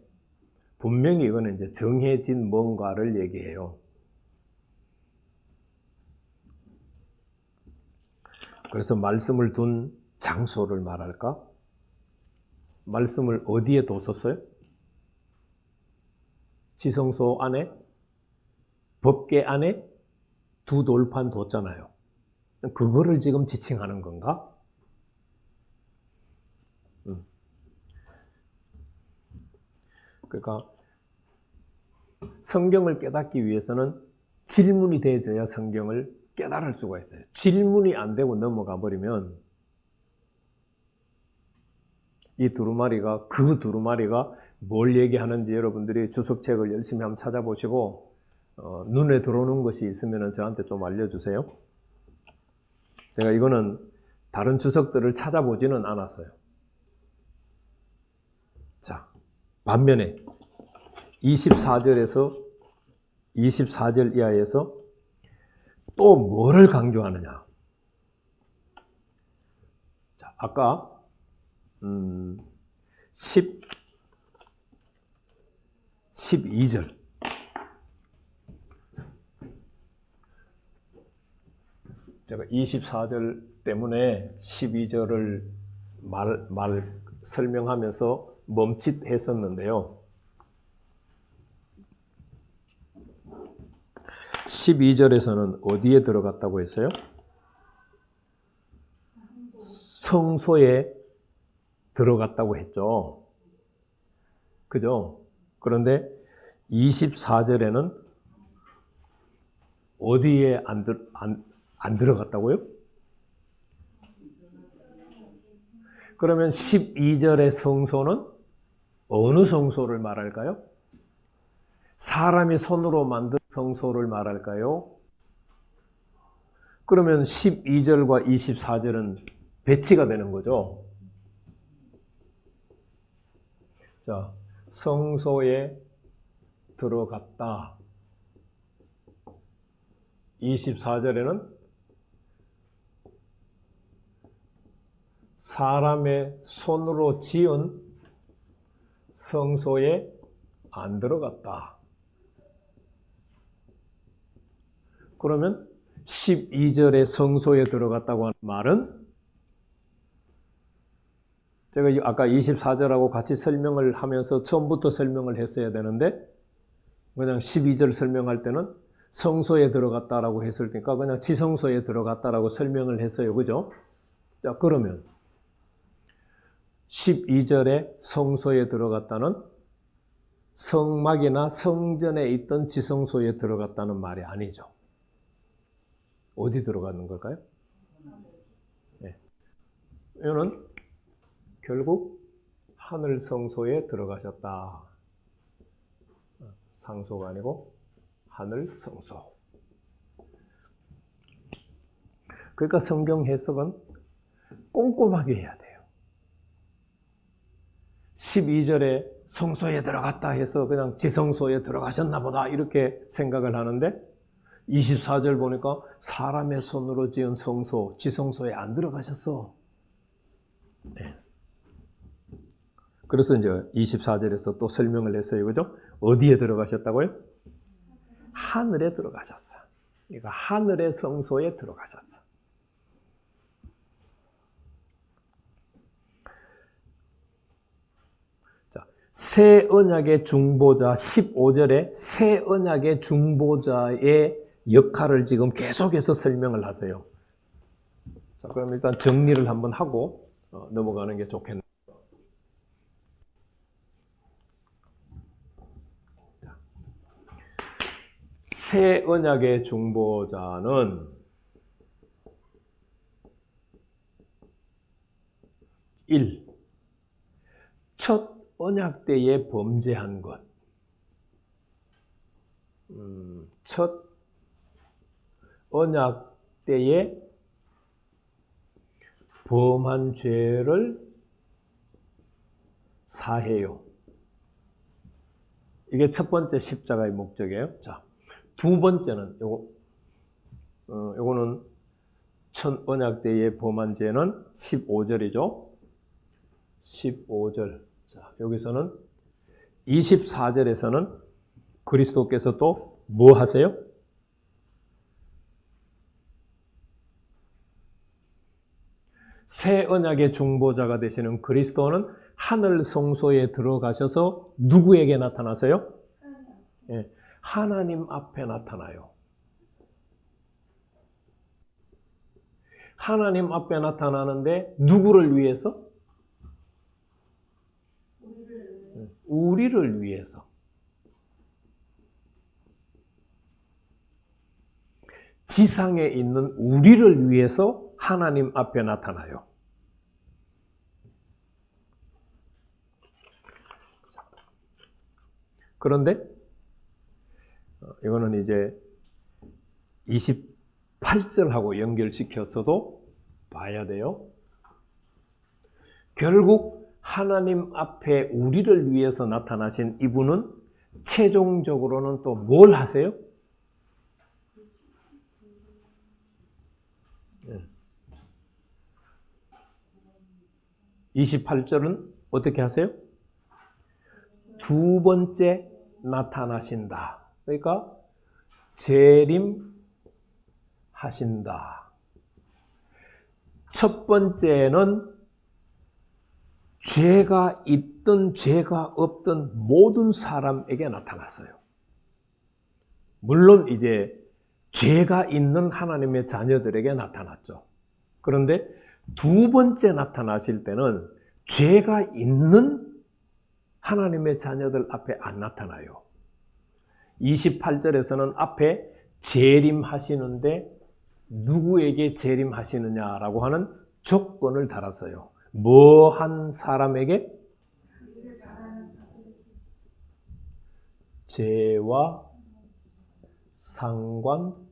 Speaker 1: 분명히 이거는 이제 정해진 뭔가를 얘기해요. 그래서 말씀을 둔 장소를 말할까? 말씀을 어디에 뒀었어요? 지성소 안에? 법궤 안에? 두 돌판 뒀잖아요. 그거를 지금 지칭하는 건가? 그러니까 성경을 깨닫기 위해서는 질문이 되어야 성경을 깨달을 수가 있어요. 질문이 안 되고 넘어가 버리면 이 두루마리가 그 두루마리가 뭘 얘기하는지 여러분들이 주석책을 열심히 한번 찾아보시고 눈에 들어오는 것이 있으면 저한테 좀 알려주세요. 제가 이거는 다른 주석들을 찾아보지는 않았어요. 자, 반면에 24절에서 24절 이하에서 또 뭐를 강조하느냐. 자, 아까 12절. 제가 24절 때문에 12절을 설명하면서 멈칫했었는데요. 12절에서는 어디에 들어갔다고 했어요? 성소에 들어갔다고 했죠. 그죠? 그런데 24절에는 어디에 안 들어갔다고요? 그러면 12절의 성소는 어느 성소를 말할까요? 사람이 손으로 만든 성소를 말할까요? 그러면 12절과 24절은 배치가 되는 거죠. 자, 성소에 들어갔다. 24절에는 사람의 손으로 지은 성소에 안 들어갔다. 그러면 12절에 성소에 들어갔다고 하는 말은 제가 아까 24절하고 같이 설명을 하면서 처음부터 설명을 했어야 되는데 그냥 12절 설명할 때는 성소에 들어갔다라고 했을 테니까 그냥 지성소에 들어갔다라고 설명을 했어요. 그죠? 자, 그러면 12절에 성소에 들어갔다는 성막이나 성전에 있던 지성소에 들어갔다는 말이 아니죠. 어디 들어가는 걸까요? 네. 이거는 결국 하늘 성소에 들어가셨다. 상소가 아니고 하늘 성소. 그러니까 성경 해석은 꼼꼼하게 해야 돼요. 12절에 성소에 들어갔다 해서 그냥 지성소에 들어가셨나 보다 이렇게 생각을 하는데 24절 보니까 사람의 손으로 지은 성소, 지성소에 안 들어가셨어. 네. 그래서 이제 24절에서 또 설명을 했어요. 그죠? 어디에 들어가셨다고요? 하늘에 들어가셨어. 그러니까 하늘의 성소에 들어가셨어. 자, 새 언약의 중보자 15절에 새 언약의 중보자의 역할을 지금 계속해서 설명을 하세요. 자, 그럼 일단 정리를 한번 하고 넘어가는 게 좋겠네요. 새 언약의 중보자는 1. 첫 언약 때에 범죄한 것. 첫 언약 때에 범한 죄를 사해요. 이게 첫 번째 십자가의 목적이에요. 자, 두 번째는 요거는 첫 언약 때에 범한 죄는 15절이죠. 15절. 자, 여기서는 24절에서는 그리스도께서 또 뭐 하세요? 새 언약의 중보자가 되시는 그리스도는 하늘 성소에 들어가셔서 누구에게 나타나세요? 네, 하나님 앞에 나타나요. 하나님 앞에 나타나는데 누구를 위해서? 우리를 위해서. 지상에 있는 우리를 위해서 하나님 앞에 나타나요. 그런데 이거는 이제 28절하고 연결시켰어도 봐야 돼요. 결국 하나님 앞에 우리를 위해서 나타나신 이분은 최종적으로는 또 뭘 하세요? 28절은 어떻게 하세요? 두 번째 나타나신다. 그러니까 재림하신다. 첫 번째는 죄가 있든 죄가 없든 모든 사람에게 나타났어요. 물론 이제 죄가 있는 하나님의 자녀들에게 나타났죠. 그런데 두 번째 나타나실 때는 죄가 있는 하나님의 자녀들 앞에 안 나타나요. 28절에서는 앞에 재림하시는데 누구에게 재림하시느냐라고 하는 조건을 달았어요. 뭐 한 사람에게? 죄와 상관없이,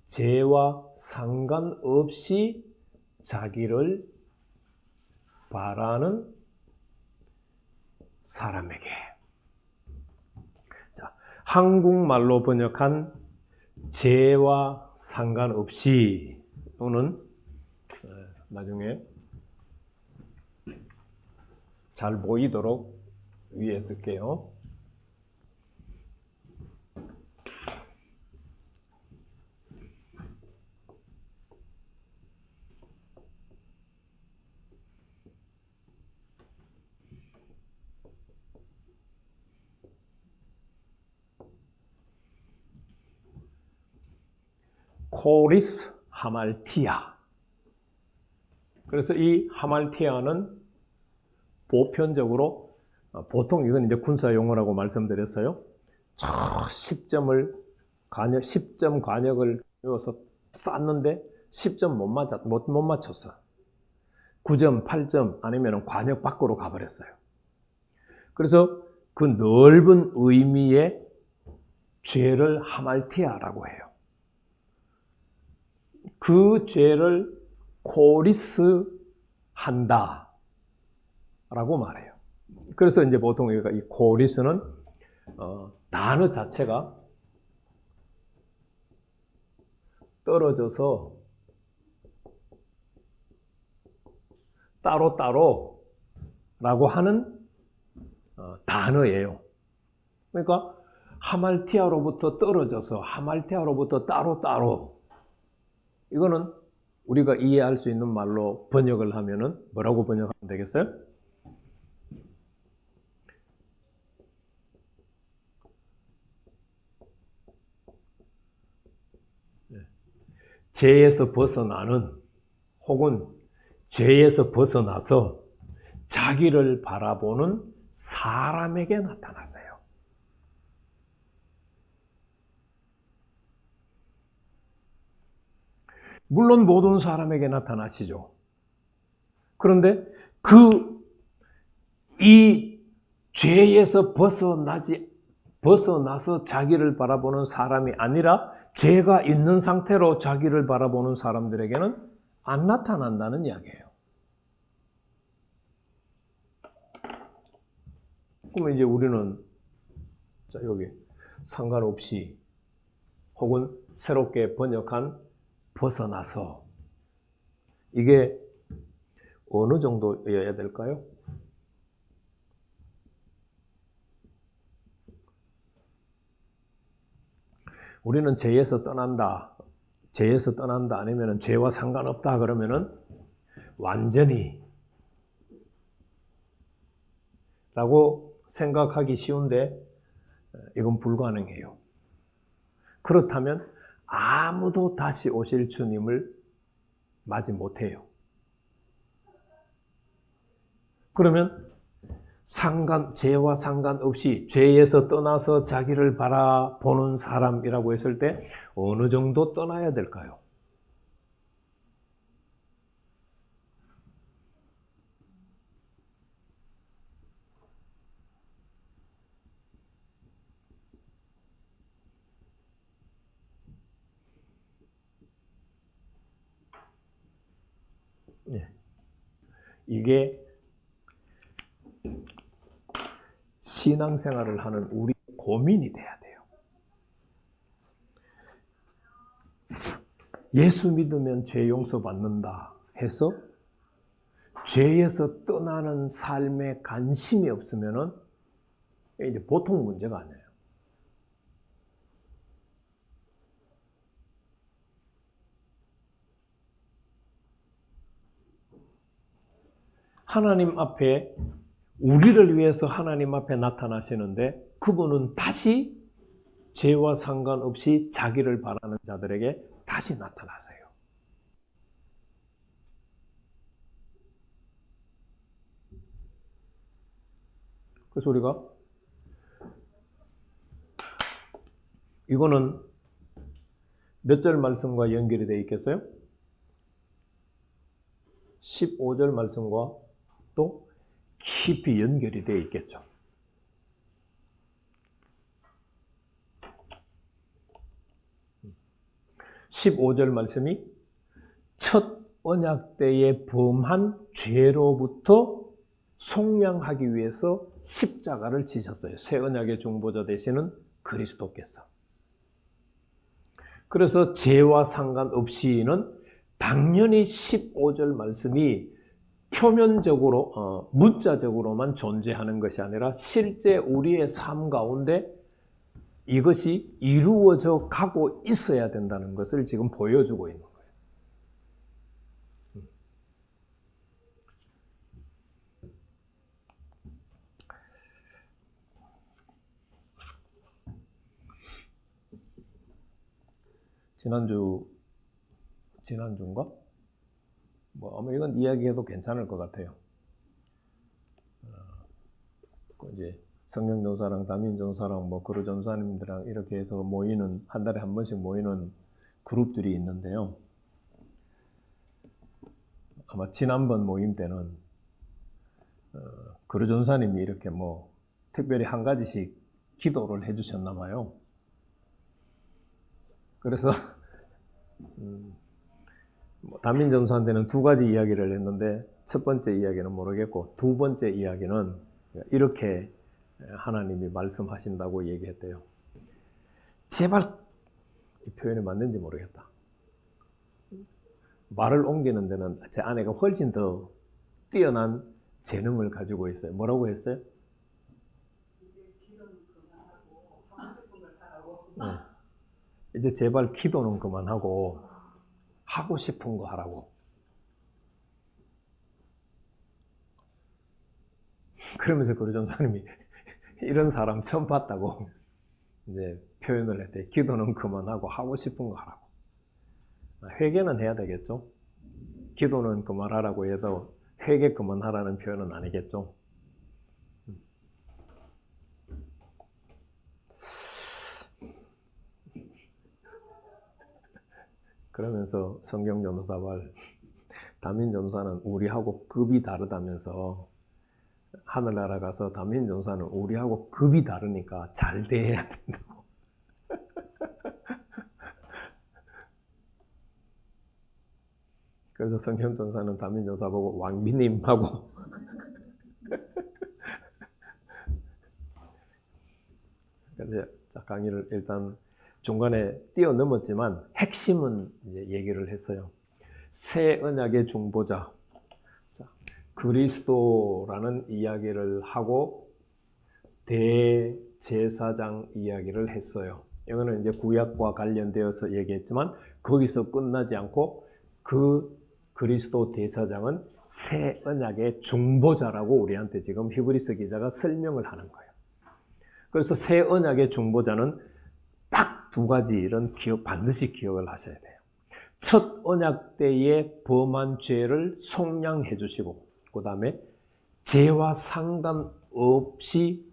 Speaker 1: 죄와 상관없이 자기를 바라는 사람에게. 자, 한국말로 번역한 죄와 상관없이 또는 나중에 잘 보이도록 위에 쓸게요. 코리스 하말티아. 그래서 이 하말티아는 보편적으로 보통 이건 이제 군사 용어라고 말씀드렸어요. 10점 관역을 외워서 쌌는데 10점 못 맞췄어. 9점, 8점 아니면 관역 밖으로 가버렸어요. 그래서 그 넓은 의미의 죄를 하말티아라고 해요. 그 죄를 코리스 한다 라고 말해요. 그래서 이제 보통 이 코리스는 단어 자체가 떨어져서 따로따로 라고 하는 단어예요. 그러니까 하말티아로부터 떨어져서 하말티아로부터 따로따로, 이거는 우리가 이해할 수 있는 말로 번역을 하면은 뭐라고 번역하면 되겠어요? 죄에서 벗어나는, 혹은 죄에서 벗어나서 자기를 바라보는 사람에게 나타나세요. 물론 모든 사람에게 나타나시죠. 그런데 이 죄에서 벗어나서 자기를 바라보는 사람이 아니라 죄가 있는 상태로 자기를 바라보는 사람들에게는 안 나타난다는 이야기예요. 그러면 이제 우리는 자, 여기 상관없이 혹은 새롭게 번역한 벗어나서, 이게 어느 정도여야 될까요? 우리는 죄에서 떠난다 아니면 죄와 상관없다 그러면은 완전히 라고 생각하기 쉬운데 이건 불가능해요. 그렇다면 아무도 다시 오실 주님을 맞이 못해요. 그러면 죄와 상관없이 죄에서 떠나서 자기를 바라보는 사람이라고 했을 때 어느 정도 떠나야 될까요? 예. 이게 신앙생활을 하는 우리 고민이 돼야 돼요. 예수 믿으면 죄 용서받는다 해서 죄에서 떠나는 삶에 관심이 없으면은 이제 보통 문제가 아니에요. 하나님 앞에 우리를 위해서 하나님 앞에 나타나시는데 그분은 다시 죄와 상관없이 자기를 바라는 자들에게 다시 나타나세요. 그래서 우리가 이거는 몇 절 말씀과 연결이 되어 있겠어요? 15절 말씀과 또 깊이 연결이 되어 있겠죠. (15절) 말씀이 첫 언약 때에 범한 죄로부터 속량하기 위해서 십자가를 지셨어요. 새 언약의 중보자 되시는 그리스도께서. 그래서 죄와 상관없이는 당연히 15절 말씀이 표면적으로 문자적으로만 존재하는 것이 아니라 실제 우리의 삶 가운데 이것이 이루어져 가고 있어야 된다는 것을 지금 보여주고 있는 거예요. 지난주인가? 아마 이건 이야기해도 괜찮을 것 같아요. 이제 성경전사랑 담임전사랑 그루 전사님들랑 이렇게 해서 모이는, 한 달에 한 번씩 모이는 그룹들이 있는데요. 아마 지난번 모임 때는 그루 전사님이 이렇게 특별히 한 가지씩 기도를 해주셨나 봐요. 그래서 담임전사한테는 두 가지 이야기를 했는데 첫 번째 이야기는 모르겠고 두 번째 이야기는 이렇게 하나님이 말씀하신다고 얘기했대요. 제발, 이 표현이 맞는지 모르겠다. 말을 옮기는 데는 제 아내가 훨씬 더 뛰어난 재능을 가지고 있어요. 뭐라고 했어요? 이제 제발 기도는 그만하고 하고 싶은 거 하라고. 그러면서 그루 전사님이 이런 사람 처음 봤다고 이제 표현을 했대. 기도는 그만하고 하고 싶은 거 하라고. 회개는 해야 되겠죠. 기도는 그만하라고 해도 회개 그만하라는 표현은 아니겠죠. 그러면서 성경 전도사발 담임 전도사는 우리하고 급이 다르다면서 하늘나라 가서 담임 전도사는 우리하고 급이 다르니까 잘 대해야 된다고. 그래서 성경 전도사는 담임 전도사 보고 왕비님 하고 그래서 강의를 일단 중간에 뛰어넘었지만 핵심은 이제 얘기를 했어요. 새 언약의 중보자, 그리스도라는 이야기를 하고 대제사장 이야기를 했어요. 이거는 이제 구약과 관련되어서 얘기했지만 거기서 끝나지 않고 그 그리스도 대사장은 새 언약의 중보자라고 우리한테 지금 히브리서 기자가 설명을 하는 거예요. 그래서 새 언약의 중보자는 딱 두 가지 일은 반드시 기억을 하셔야 돼요. 첫 언약 때에 범한 죄를 속량해 주시고, 그 다음에 죄와 상관없이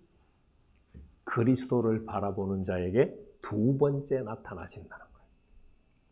Speaker 1: 그리스도를 바라보는 자에게 두 번째 나타나신다는 거예요.